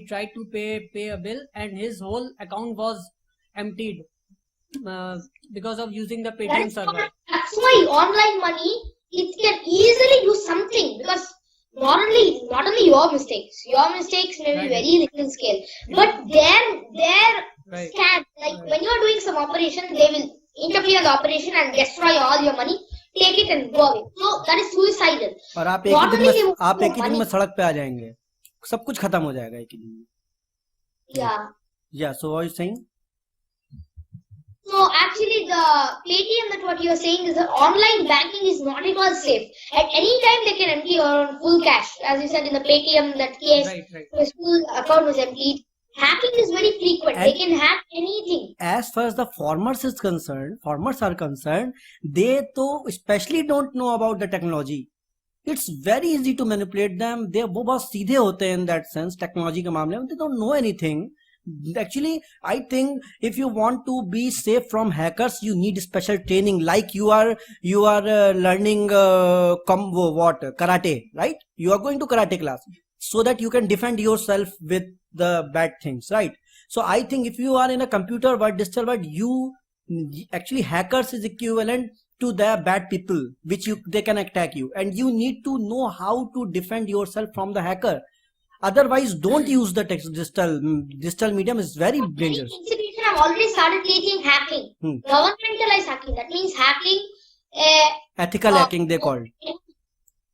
tried to pay a bill, and his whole account was emptied because of using the Paytm server.
That's why online money, it can easily do something, because not only your mistakes may be very little scale, but their scam, like when you are doing some operation, they will interfere in the operation and destroy all your money, take it and go away. So that is suicidal.
और आप एक ही दिन में सड़क पे आ जाएंगे, सब कुछ खत्म हो जाएगा एक ही दिन में. Yeah. So what are you saying?
So actually, the Paytm, that what you are saying is that online banking is not at all safe. At any time, they can empty your full cash. As you said in the Paytm, that case, his full account was emptied. Hacking is very frequent. They can hack anything.
As far as the farmers are concerned, they तो especially don't know about the technology. It's very easy to manipulate them. वो बहुत सीधे होते हैं in that sense. Technology के मामले में they don't know anything. Actually, I think if you want to be safe from hackers, you need special training. Like you are learning karate, right? You are going to karate class so that you can defend yourself with the bad things, right? So I think if you are in a computer world, digital world, actually hackers is equivalent to the bad people, which they can attack you, and you need to know how to defend yourself from the hacker. Otherwise, don't use the digital medium. Is very dangerous.
Institution have already started teaching hacking. Governmentalized hacking. That means hacking.
Ethical hacking they called.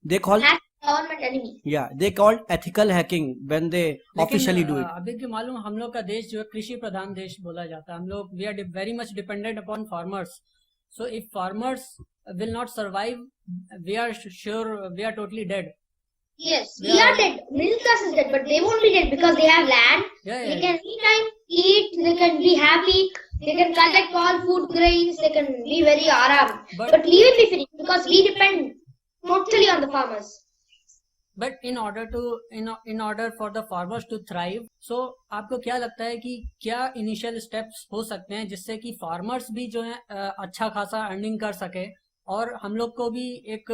They call
government enemy.
Yeah, they called ethical hacking when they officially do it.
अभी के मालूम हम लोग का देश जो है कृषि प्रधान देश बोला जाता है. हम लोग we are very much dependent upon farmers. So if farmers will not survive, we are sure we are totally dead.
Yes, we are dead. Middle class is dead, but they won't be dead because they have land. They can anytime eat. They can be happy. They can collect all food grains. They can be very aram. But we will be finished because we depend totally on the farmers.
But in order for the farmers to thrive, so आपको क्या लगता है कि क्या initial steps हो सकते हैं जिससे कि farmers भी जो है अच्छा खासा earning कर सके और हम लोग को भी एक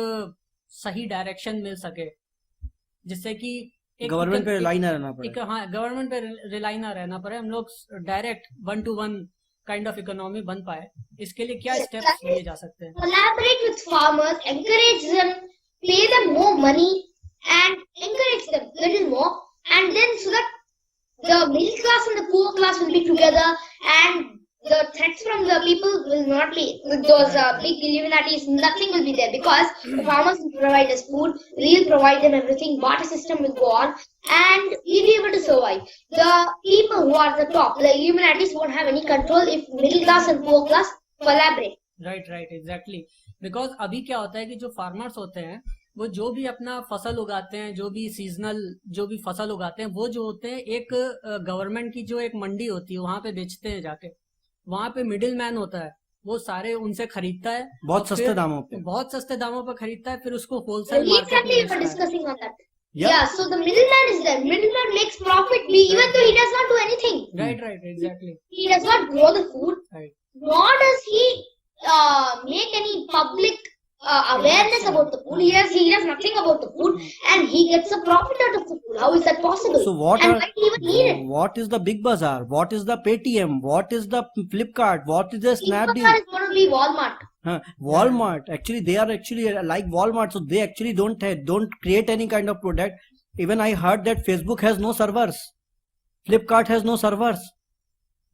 सही direction मिल सके, जिससे कि
गवर्नमेंट पे रिलाई ना रहना पड़े.
गवर्नमेंट पे रिलाई ना रहना पड़े, हम लोग direct 1-to-1 kind of economy बन पाए. इसके लिए क्या स्टेप्स लिए जा सकते हैं?
Collaborate with farmers, encourage them, pay them more money, and encourage them little more, and then so that the middle class and the poor class will be together, and the threats from the people will not be those big Illuminatis. Nothing will be there because the farmers will provide us food, we will provide them everything, barter system will go on, and we'll be able to survive. The people who are the top, the Illuminatis, won't have any control if middle class and poor class collaborate.
Right, exactly. Because अभी क्या होता है कि जो farmers होते हैं वो जो भी अपना फसल उगाते हैं, जो भी सीजनल जो भी फसल उगाते हैं, वो जो होते हैं एक गवर्नमेंट की जो एक मंडी होती है वहां पे बेचते हैं जाके। वहां पे मिडिल मैन होता है, वो सारे उनसे खरीदता है
बहुत सस्ते दामों पे,
बहुत सस्ते दामों पर खरीदता है, फिर उसको होलसेल मार्केट में
Recently, we were
बेचता है।
discussing on that.
Yeah.
Yeah, so the middleman is there. Middleman makes profit even though he does not do anything.
Right, exactly.
He does not grow the food,
Right.
nor does he make any public awareness about the food. He does nothing about the food, and he gets a profit out of the food. How is that possible?
So what
and
are,
why do you even need it?
what is the Big Bazaar? What is the Paytm? What is the Flipkart? What is the Snapdeal?
Flipkart is going to be Walmart.
Walmart, actually they are actually like Walmart, so they actually don't create any kind of product. Even I heard that Facebook has no servers, Flipkart has no servers.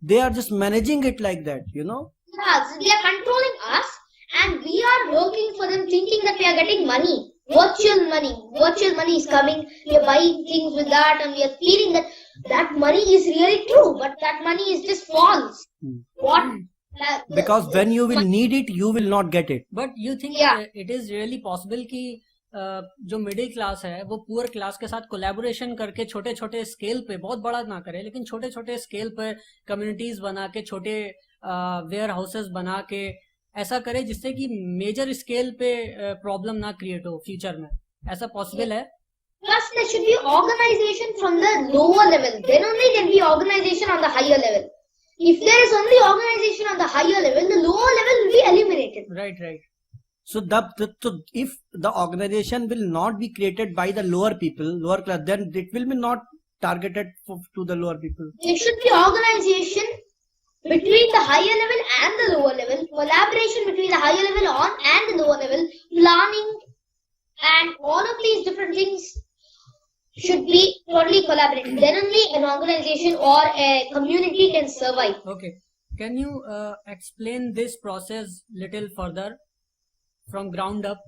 They are just managing it like that, you know.
Yeah, so they are controlling us, and we are working for them, thinking that we are getting money. Virtual money is coming. We are buying things with that, and we are feeling that money is really true, but that money is just false. What?
Because when you will need it, you will not get it.
But you think
Yeah.
it is really possible कि जो middle class है वो poor class के साथ collaboration करके छोटे छोटे scale पे, बहुत बड़ा ना करे लेकिन छोटे छोटे स्केल पे कम्युनिटीज बना के, छोटे वेयर हाउसेस बना के ऐसा करे जिससे कि मेजर स्केल पे प्रॉब्लम ना क्रिएट हो फ्यूचर में? ऐसा पॉसिबल है?
Plus, there should be organization from the lower level. Then only there will be organization on the higher level. If there is only organization on the higher level, the lower level will be eliminated.
Right.
So if the organization will not be created by the lower people, lower class, then it will be not targeted to the lower people.
There should be organization between the higher level and the lower level, collaboration between the higher level and the lower level, planning, and all of these different things should be totally collaborated. Then only an organization or a community can survive.
Okay. Can you explain this process little further from ground up?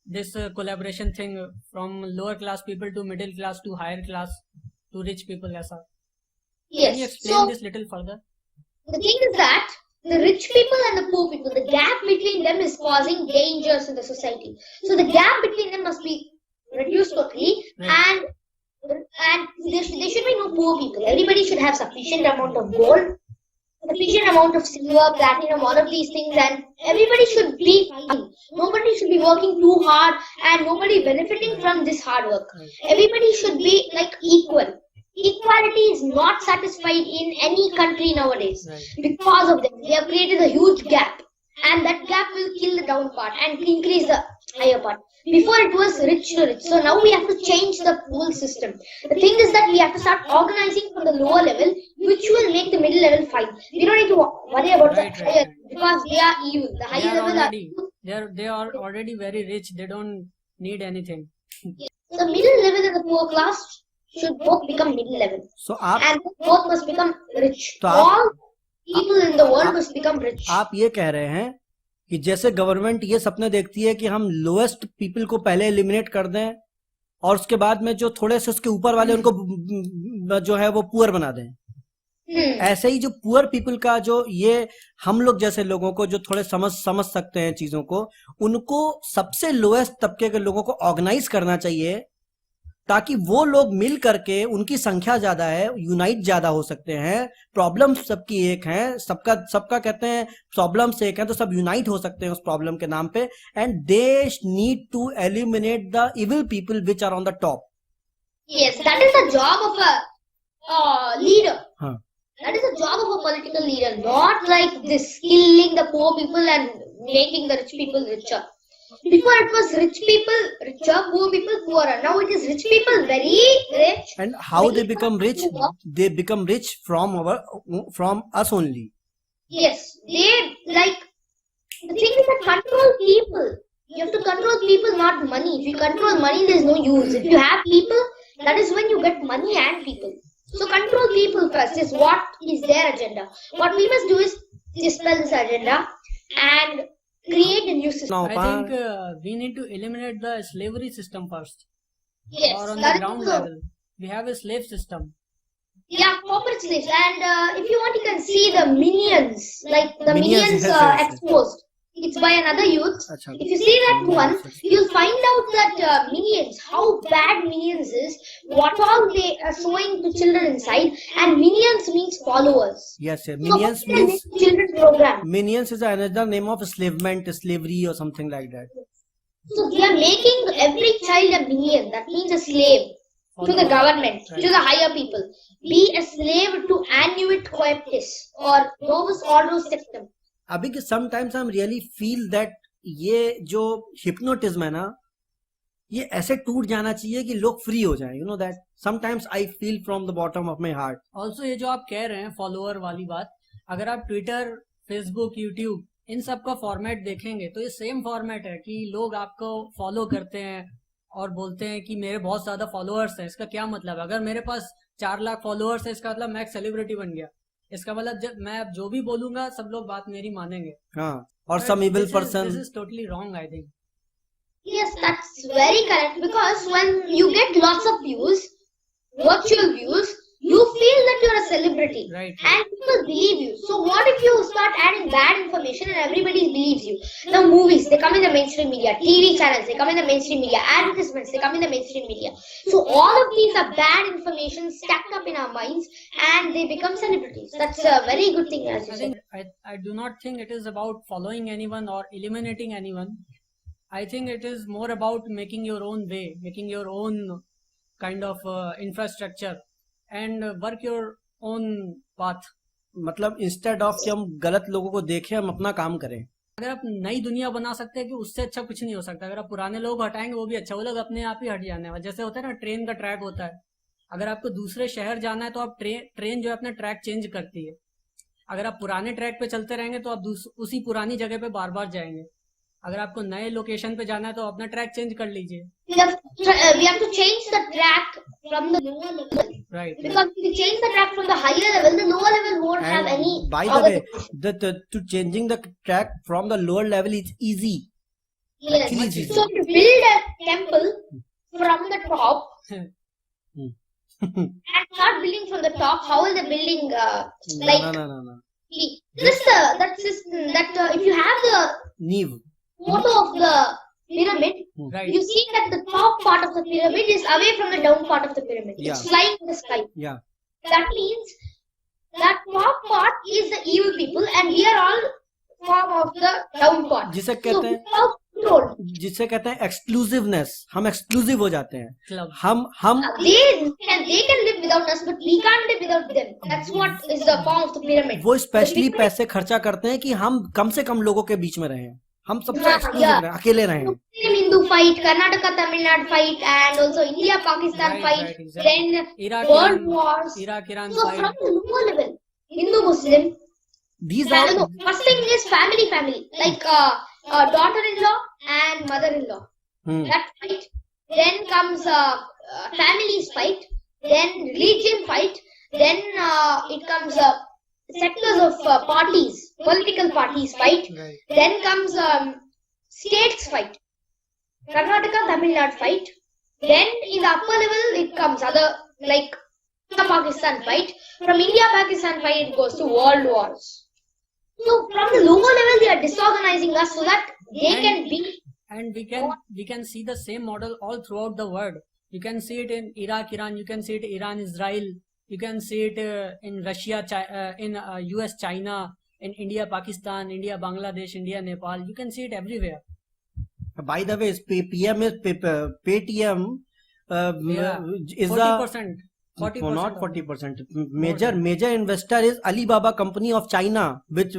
This collaboration thing from lower class people to middle class to higher class to rich people, aisa.
Yes.
Can you explain this little further?
The thing is that the rich people and the poor people, the gap between them is causing dangers in the society. So the gap between them must be reduced totally, and there should be no poor people. Everybody should have sufficient amount of gold, sufficient amount of silver, platinum, all of these things, and everybody should be fine. Nobody should be working too hard and nobody benefiting from this hard work. Everybody should be like equal. Equality is not satisfied in any country nowadays. Because of them, they have created a huge gap, and that gap will kill the down part and increase the higher part. Before it was rich to rich, so now we have to change the whole system. The thing is that we have to start organizing from the lower level, which will make the middle level fine. We don't need to worry about the higher, because they are evil. The higher level are evil.
They are already very rich. They don't need anything.
The middle level and the poor class should both become middle level.
So
and both must become rich.
तो
all people in the world must become rich.
आप ये कह रहे हैं कि जैसे government ये सपने देखती है कि हम लोएस्ट पीपल को पहले एलिमिनेट कर दें और उसके बाद में जो थोड़े से उसके ऊपर वाले उनको जो है वो पुअर बना दें, ऐसे ही जो पुअर पीपल का जो ये हम लोग जैसे लोगों को जो थोड़े समझ सकते हैं चीजों को, उनको सबसे लोएस्ट तबके के लोगों को ऑर्गेनाइज करना चाहिए ताकि वो लोग मिल करके, उनकी संख्या ज्यादा है, यूनाइट ज्यादा हो सकते हैं। प्रॉब्लम सबकी एक है, सबका कहते हैं प्रॉब्लम्स एक हैं, तो सब यूनाइट हो सकते हैं उस प्रॉब्लम के नाम पे। And they need to eliminate the evil people which are on the top.
Yes, that is the job of a leader. That is the job of a political leader, not like this killing the poor people and making the rich people richer. Before it was rich people richer, poor people poorer. Now it is rich people very rich.
And how they become rich? They become rich from us only.
Yes, they like the thing is that control people. You have to control people, not money. If you control money, there is no use. If you have people, that is when you get money and people. So control people first. Is what is their agenda. What we must do is dispel this agenda and create a new system.
I think we need to eliminate the slavery system first.
Yes,
or on the ground level, we have a slave system.
Yeah, corporate slaves. And if you want, you can see the minions, like the minions
yes.
exposed. It's by another youth.
अच्छा,
If you see that one, you'll find out that minions, how bad minions is, what all they are showing to children inside, and minions means followers.
yes,
So
minions
what is
means
this children program?
minions is another name of enslavement, slavery, or something like that.
So they are making every child a minion. That means a slave to the government, to the higher people. Be a slave to annuit coeptis or novus ordo sectum.
अभी के sometimes I really feel that ये जो hypnotism है ना, ये ऐसे टूट जाना चाहिए कि लोग फ्री हो जाएं. You know that sometimes I feel from the bottom of my heart.
Also ये जो आप कह रहे हैं फॉलोअर वाली बात, अगर आप ट्विटर, फेसबुक, यूट्यूब इन सब का फॉर्मेट देखेंगे तो ये सेम फॉर्मेट है कि लोग आपको फॉलो करते हैं और बोलते हैं कि मेरे बहुत ज्यादा फॉलोअर्स हैं. इसका क्या मतलब है? अगर मेरे पास 4 लाख फॉलोअर्स है, इसका मतलब मैं एक सेलिब्रिटी बन गया. इसका मतलब जब मैं अब जो भी बोलूंगा सब लोग बात मेरी मानेंगे.
हाँ, और some evil person.
This is totally wrong, I think.
Yes, that's very correct, because when you get lots of views, virtual views, you feel that you're a celebrity,
Right.
and people believe you. So what if you start adding bad information and everybody believes you? The movies, they come in the mainstream media. TV channels, they come in the mainstream media. Advertisements, they come in the mainstream media. So all of these are bad information stacked up in our minds, and they become celebrities. That's a very good thing, as you
I
said.
think I do not think it is about following anyone or eliminating anyone. I think it is more about making your own way, making your own kind of infrastructure and work your own path.
मतलब instead of कि हम गलत लोगों को देखें, हम अपना काम करें.
अगर आप नई दुनिया बना सकते हैं कि उससे अच्छा कुछ नहीं हो सकता. अगर आप पुराने लोग हटाएंगे वो भी अच्छा, वो लोग अपने आप ही हट जाने वाले. जैसे होता है ना, ट्रेन का ट्रैक होता है. अगर आपको दूसरे शहर जाना है तो आप ट्रेन जो है अपना ट्रैक चेंज करती है. अगर आप पुराने ट्रैक पे चलते रहेंगे तो आप उसी पुरानी जगह पे बार बार जाएंगे. अगर आपको नए लोकेशन पे जाना है तो अपना ट्रैक चेंज कर लीजिए.
We have to change the track from the lower level.
Right.
Because if we change the track from the higher level, the lower level won't have
And
any.
by the way, to changing the track from the lower level is easy.
Yes.
Actually, it's easy.
So to build a temple from the top and start building from the top, how will the building like?
No.
That system that if you have the
Neve.
photo of the pyramid,
Right.
you see that the top part of the pyramid is away from the down part of the pyramid.
Yeah.
It's flying in the sky.
Yeah.
That means that top part is the evil people, and we are all form of the down part.
जिसे
So
कहते हैं
without control,
जिसे कहते हैं exclusiveness. हम exclusive हो जाते हैं.
Club.
हम
they can live without us, but we can't live without them. That's what is the form of the pyramid.
वो स्पेशली पैसे खर्चा करते हैं कि हम कम से कम लोगों के बीच में रहें. हम सबसे
Yeah,
एक्सक्लूसिव
yeah.
रहें, अकेले रहें.
Muslim Hindu fight, Karnataka Tamil Nadu fight, and also India Pakistan
Right,
fight.
right, exactly.
Then
Iraq,
world
Iran,
wars.
Iraq, Iran
So
fight.
from the lower level, Hindu Muslim.
These
And
are
no, first thing is family, like daughter-in-law and mother-in-law. That fight. Then comes families fight. Then religion fight. Then it comes sectors of parties, political parties fight.
Right.
Then comes states fight. Karnataka, Tamil Nadu fight. Then in the upper level it comes other like India Pakistan fight. From India Pakistan fight it goes to world wars. So from the lower level they are disorganizing us so that they can be.
And we can see the same model all throughout the world. You can see it in Iraq, Iran. You can see it Iran, Israel. You can see it in Russia, in US, China, in India, Pakistan, India, Bangladesh, India, Nepal. You can see it everywhere.
by the way, PM is Paytm
Yeah.
is
40%.
the
40%.
not 40%. Major investor is Alibaba company of China, which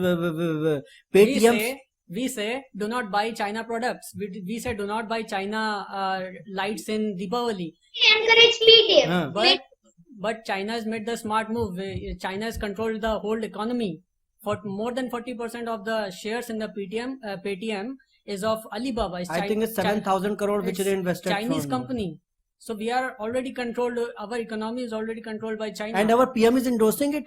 Paytm.
We say do not buy China products. We say do not buy China lights in Deepavali.
Encourage PTM.
But China has made the smart move. China has controlled the whole economy. For more than 40% of the shares in the Paytm is of Alibaba.
I think it's 7,000 crore which is invested.
Chinese
from,
company. So we are already controlled. Our economy is already controlled by China.
And our PM is endorsing it.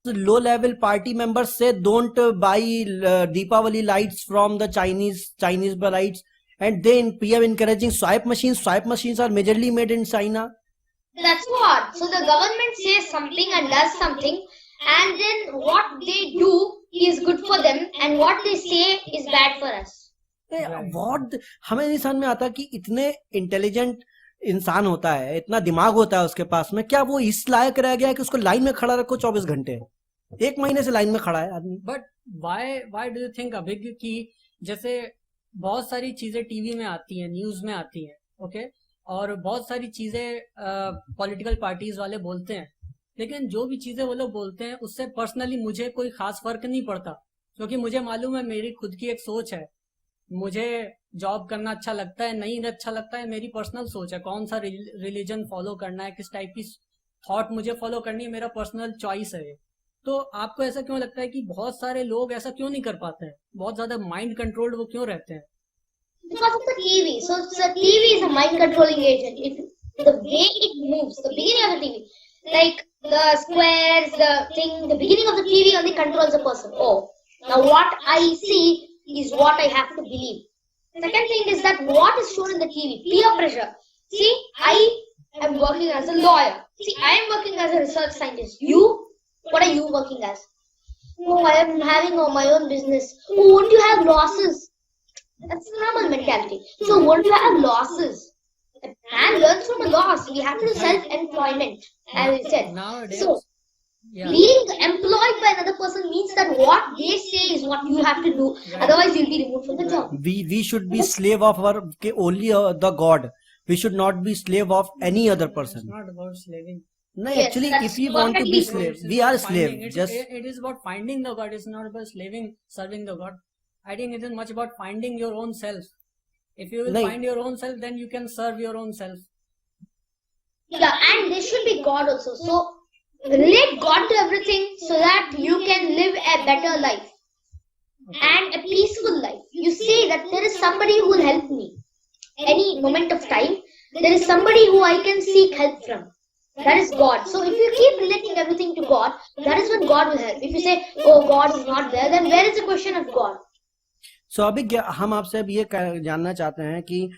The low-level party members say don't buy Deepavali lights from the Chinese lights, and then PM encouraging swipe machines. Swipe machines are majorly made in China.
That's what. So the government says something and does something, and then what they do is good for them and what they say is bad for us.
बहुत हमें नहीं समझ में आता कि इतने intelligent इंसान होता है, इतना दिमाग होता है उसके पास में, क्या वो इस लायक रह गया है कि उसको लाइन में खड़ा रखो 24 घंटे? 1 महीने से लाइन में खड़ा है आदमी.
But why do you think Abhigya कि जैसे बहुत सारी चीजें टीवी में आती हैं, न्यूज में आती हैं, ओके, और बहुत सारी चीजें पॉलिटिकल पार्टीज वाले बोलते हैं, लेकिन जो भी चीजें वो लोग बोलते हैं उससे पर्सनली मुझे कोई खास फर्क नहीं पड़ता, क्योंकि मुझे मालूम है मेरी खुद की एक सोच है. मुझे जॉब करना अच्छा लगता है, नहीं अच्छा लगता है, मेरी पर्सनल सोच है. कौन सा रिलीजन फॉलो करना है, किस टाइप की थॉट मुझे फॉलो करनी है, मेरा पर्सनल चॉइस है. तो आपको ऐसा क्यों लगता है कि बहुत सारे लोग ऐसा क्यों नहीं कर पाते हैं? बहुत ज्यादा माइंड कंट्रोल्ड वो क्यों रहते हैं?
Because of the TV. So the TV is a mind controlling agent. The way it moves, the beginning of the TV, like the squares, the thing, the beginning of the TV only controls a person. Oh, now what I see is what I have to believe. Second thing is that what is shown in the TV, peer pressure. See, I am working as a lawyer. See, I am working as a research scientist. You, what are you working as? Oh, I am having my own business. Oh, won't you have losses? That's the normal mentality. So won't you have losses? A man learns from a loss. We have to do self-employment, as we said.
Nowadays,
So
yeah.
being employed by another person means that what they say is what you have to do. Otherwise, you'll be removed from the job.
We should be slave of our only the God. We should not be slave of any other
It's
person.
not about slaving.
No,
Yes,
actually,
that's
if we want to be
perfectly true.
slave, we are slave.
It is about finding the God. It's not about slaving, serving the God. I think it is much about finding your own self. If you will
Nahin.
find your own self, then you can serve your own self.
Yeah, and there should be God also. So relate God to everything so that you can live a better life and a peaceful life. You say that there is somebody who will help me. Any moment of time, there is somebody who I can seek help from. That is God. So if you keep relating everything to God, that is when God will help. If you say, oh, God is not there, then where is the question of God?
So अभी हम आपसे अब ये जानना चाहते हैं कि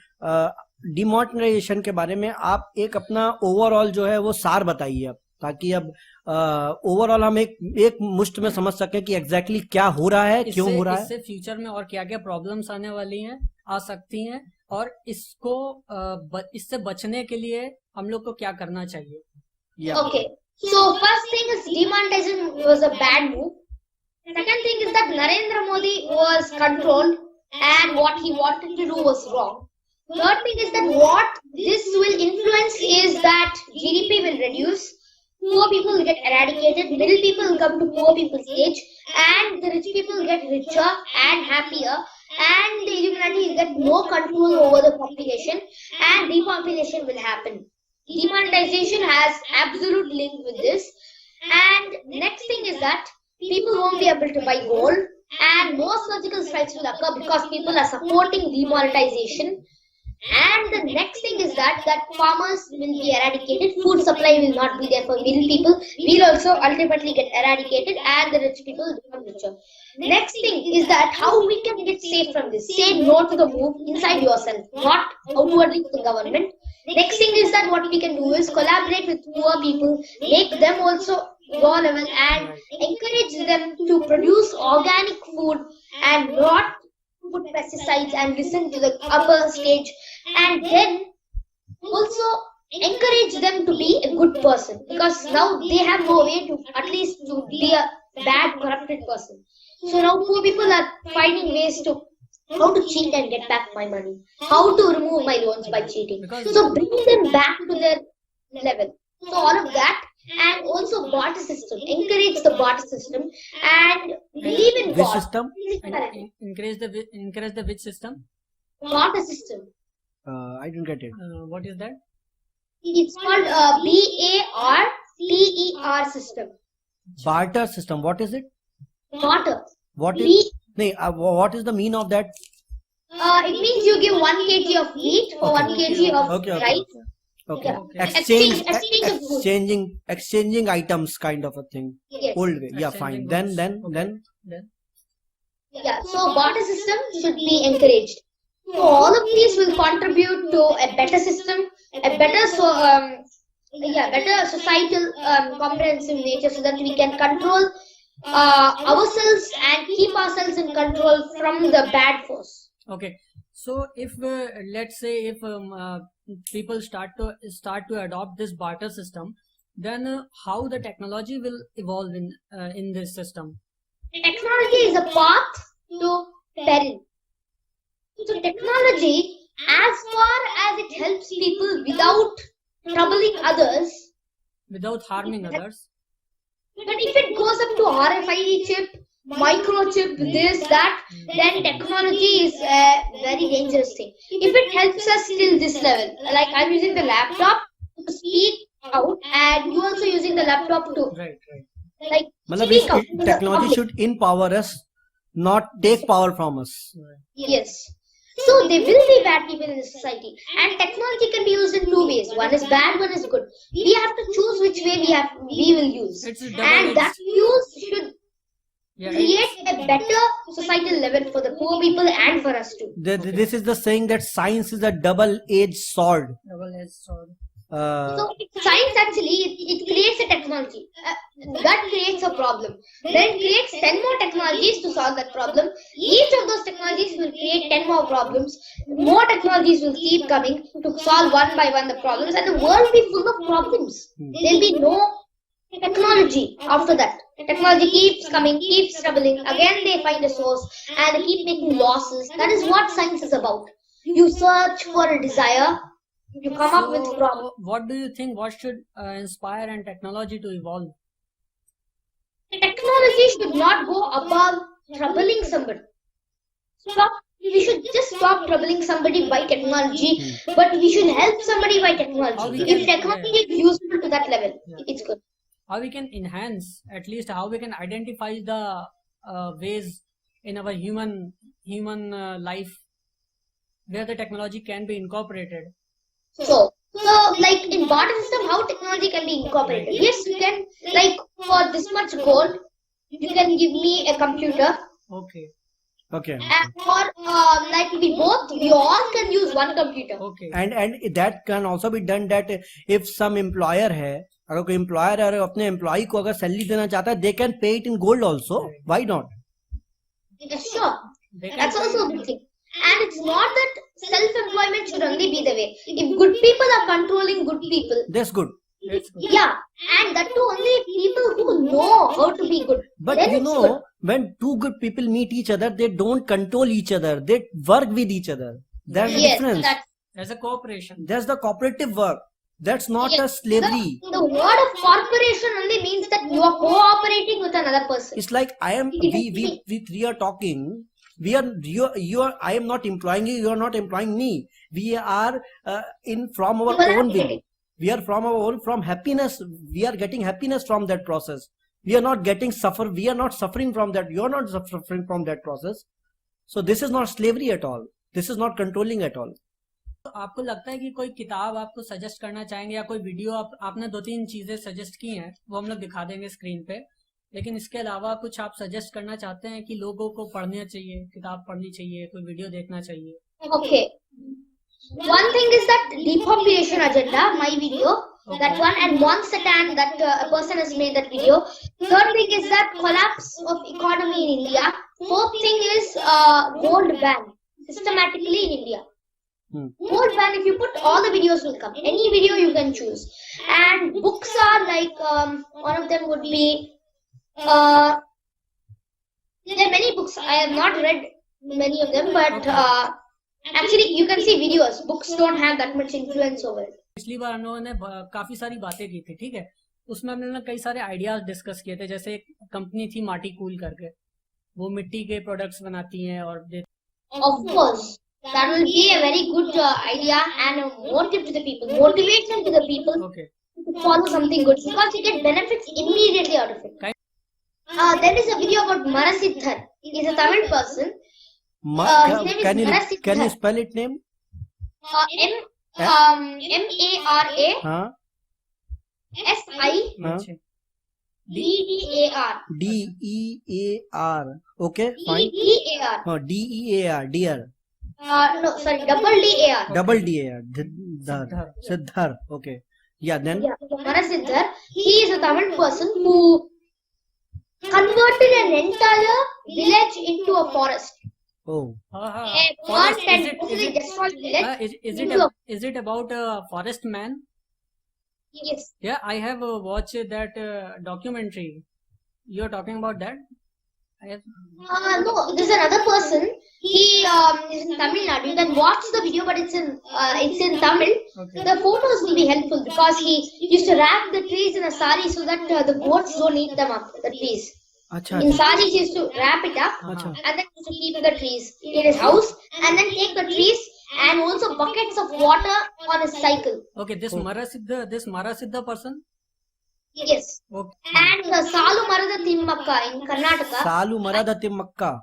demonetisation के बारे में आप एक अपना ओवरऑल जो है वो सार बताइए अब, ताकि अब ओवरऑल हम एक मुश्त में समझ सकें कि एग्जैक्टली क्या हो रहा है, क्यों हो रहा है.
इससे फ्यूचर में और क्या क्या प्रॉब्लम्स आने वाली हैं, आ सकती हैं, और इससे बचने के लिए हम लोग को क्या करना चाहिए?
Okay. So first thing is demonetization was a bad move. Second thing is that Narendra Modi was controlled and what he wanted to do was wrong. Third thing is that what this will influence is that GDP will reduce, poor people will get eradicated, middle people will come to poor people's age, and the rich people will get richer and happier, and the humanity will get more control over the population, and depopulation will happen. Demonetization has absolute link with this. And next thing is that people won't be able to buy gold, and more surgical strikes will occur because people are supporting demonetization. And the next thing is that farmers will be eradicated, food supply will not be there for middle people, will also ultimately get eradicated, and the rich people will become richer. Next thing is that how we can get safe from this. Say no to the move inside yourself, not outwardly to the government. Next thing is that what we can do is collaborate with poor people, make them also go level, and encourage them to produce organic food and not put pesticides and listen to the upper stage, and then also encourage them to be a good person, because now they have no way to at least to be a bad corrupted person. So now poor people are finding ways to how to cheat and get back my money, how to remove my loans by cheating. So bring them back to their level. So all of that, and also barter system, encourage the barter system and believe in
Which
God.
system?
Encourage the which system?
Barter system.
I didn't get it.
What is that?
It's called BARTER system.
Barter system. What is it?
Barter.
What is? What is the mean of that?
It means you give 1 kg of meat for 1 kg of rice.
Okay.
Yeah.
Exchange,
Exchange of food.
exchanging items, kind of a thing.
Yes.
Old way. Yeah, fine.
Exchanging
Then.
Yeah. So barter system should be encouraged. So all of these will contribute to a better system, a better better societal comprehensive nature, so that we can control ourselves and keep ourselves in control from the bad force.
Okay, so if let's say if people start to adopt this barter system, then how the technology will evolve in this system?
Technology is a path to peril. So technology, as far as it helps people without troubling others,
Without harming others.
but if it goes up to RFID chip, microchip, this, that, then technology is a very dangerous thing. If it helps us till this level, like I'm using the laptop to speak out, and you also using the laptop to
Right.
like
मतलब
speak out.
इस technology should empower us, not take power from us.
Yes. So there will be bad people in the society, and technology can be used in two ways. One is bad, one is good. We have to choose which way we will use,
It's a
and
double-edged.
that use should
Yeah,
create a better societal level for the poor people and for us too.
This is the saying that science is a double-edged sword.
double-edged sword.
So science actually it creates a technology that creates a problem. Then it creates 10 more technologies to solve that problem. Each of those technologies will create 10 more problems. More technologies will keep coming to solve one by one the problems, and the world will be full of problems. There'll be no technology after that. Technology keeps coming, keeps troubling. Again they find a source and they keep making losses. That is what science is about. You search for a desire, you come up with problems.
What do you think? What should inspire and technology to evolve?
Technology should not go above troubling somebody. We should just stop troubling somebody by technology, but we should help somebody by
How we
technology.
can-
If technology is useful to that level, it's good.
How we can enhance, at least how we can identify the ways in our human life where the technology can be incorporated.
So like in barter system, how technology can be incorporated? Yes, you can, like for this much gold, you can give me a computer,
Okay.
and for like we all can use one computer.
Okay.
and that can also be done that if some employer है, अगर कोई employer है और अपने employee को अगर salary देना चाहता है, they can pay it in gold also. Why not?
Yes, sure.
They can
That's
pay
also a
it.
good thing. And it's not that self-employment should only be the way. If good people are controlling good people,
That's good.
That's good.
yeah, and that too only people who know how to be good.
But
Then
you
it's
know,
good.
when two good people meet each other, they don't control each other. They work with each other. That's the
Yes,
difference.
that's
As a cooperation.
That's the cooperative work. That's not a
yes.
slavery.
The word of corporation only means that you are cooperating with another person.
It's like we three are talking. You are. I am not employing you. You are not employing me. We are from our own will. We are from happiness. We are getting happiness from that process. We are not getting suffer. We are not suffering from that. You are not suffering from that process. So this is not slavery at all. This is not controlling at all.
तो आपको लगता है कि कोई किताब आपको suggest करना चाहेंगे या कोई वीडियो आपने 2-3 चीजें सजेस्ट की हैं, वो हम लोग दिखा देंगे स्क्रीन पे, लेकिन इसके अलावा कुछ आप सजेस्ट करना चाहते हैं कि लोगों को पढ़ना चाहिए, किताब पढ़नी चाहिए, कोई वीडियो देखना चाहिए?
Okay. One thing is that depopulation agenda, my video, that one, and one satan that a person has made that video. Third thing is that collapse of economy in India. Fourth thing is gold ban systematically in India. Gold ban, if you put all the videos will come. Any video you can choose. And books are like one of them would be there are many books. I have not read many of them, but actually you can see videos. Books don't have that much influence over it.
पिछली बार हम लोगों ने काफी सारी बातें की थी, ठीक है, उसमें हमने ना कई सारे आइडियाज डिस्कस किए थे, जैसे एक कंपनी थी माटी कूल करके, वो मिट्टी के प्रोडक्ट्स बनाती हैं और
Of course, that will be a very good idea and a motive to the people, motivation to the people
Okay.
to follow something good because you get benefits immediately out of it. There is a video about Marasiddhar. He's a Tamil person. His name is
Can you
Marasiddhar.
spell it name?
M-A-R-A
हाँ
S-I-D-D-A-R.
हाँ D-E-A-R. Okay, fine.
D-D-A-R.
हाँ D-E-A-R. Dear.
No, sorry, double D-A-R.
Double D-A-R. Siddhar. Okay. Yeah. Then.
Yeah, Marasiddhar. He is a Tamil person who converted an entire village into a forest.
Oh,
They
Forest,
burnt and totally destroyed the village.
is it about Forest Man?
Yes.
Yeah, I have watched that documentary. You're talking about that? I have.
No, there's another person. He is in Tamil Nadu. You can watch the video, but it's in Tamil.
Okay.
The photos will be helpful because he used to wrap the trees in a sari so that the goats don't eat them up. The trees.
अच्छा
In saris, he used to wrap it up
अच्छा
and then used to keep the trees in his house and then take the trees and also buckets of water on his cycle.
Okay, this Marasiddha person.
Yes.
Okay.
And Salu Marada Timmakka in Karnataka.
सालू मरद Thimmakka.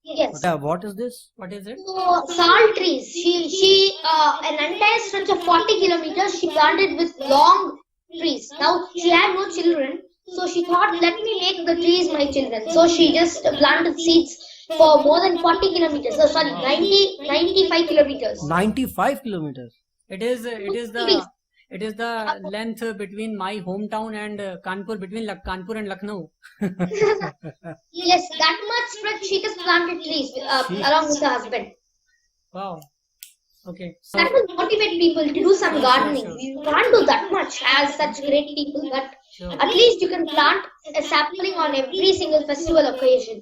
Yes.
What is this?
What is it?
So sal trees. She an entire stretch of 40 kilometers she planted with long trees. Now she had no children, so she thought, let me make the trees my children. So she just planted seeds for more than 40 kilometers. So sorry, 95 kilometers.
95 kilometers.
It is the length between my hometown and Kanpur, between Kanpur and Lucknow.
Yes, that much stretch she just planted trees along with her husband.
Wow. Okay. So
That will motivate people to do some gardening.
sure.
You can't do that much as such great people, but
sure.
at least you can plant a sapling on every single festival occasion.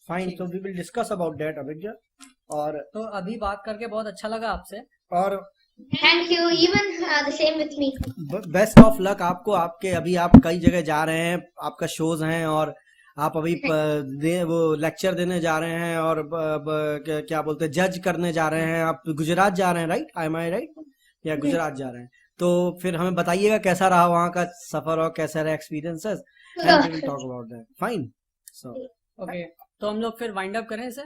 Fine, so we will discuss about that, Abhigya. और
तो अभी बात करके बहुत अच्छा लगा आपसे.
और
Thank you. Even the same with me.
Best of luck आपको. आपके अभी आप कई जगह जा रहे हैं, आपका शोज हैं और आप अभी वो लेक्चर देने जा रहे हैं और क्या बोलते हैं जज करने जा रहे हैं. आप गुजरात जा रहे हैं, right? I am I right? या गुजरात जा रहे हैं. तो फिर हमें बताइएगा कैसा रहा वहाँ का सफर और कैसा रहा experiences, and we will talk about that. Fine. So
okay, तो हम लोग फिर वाइंड अप करें इसे.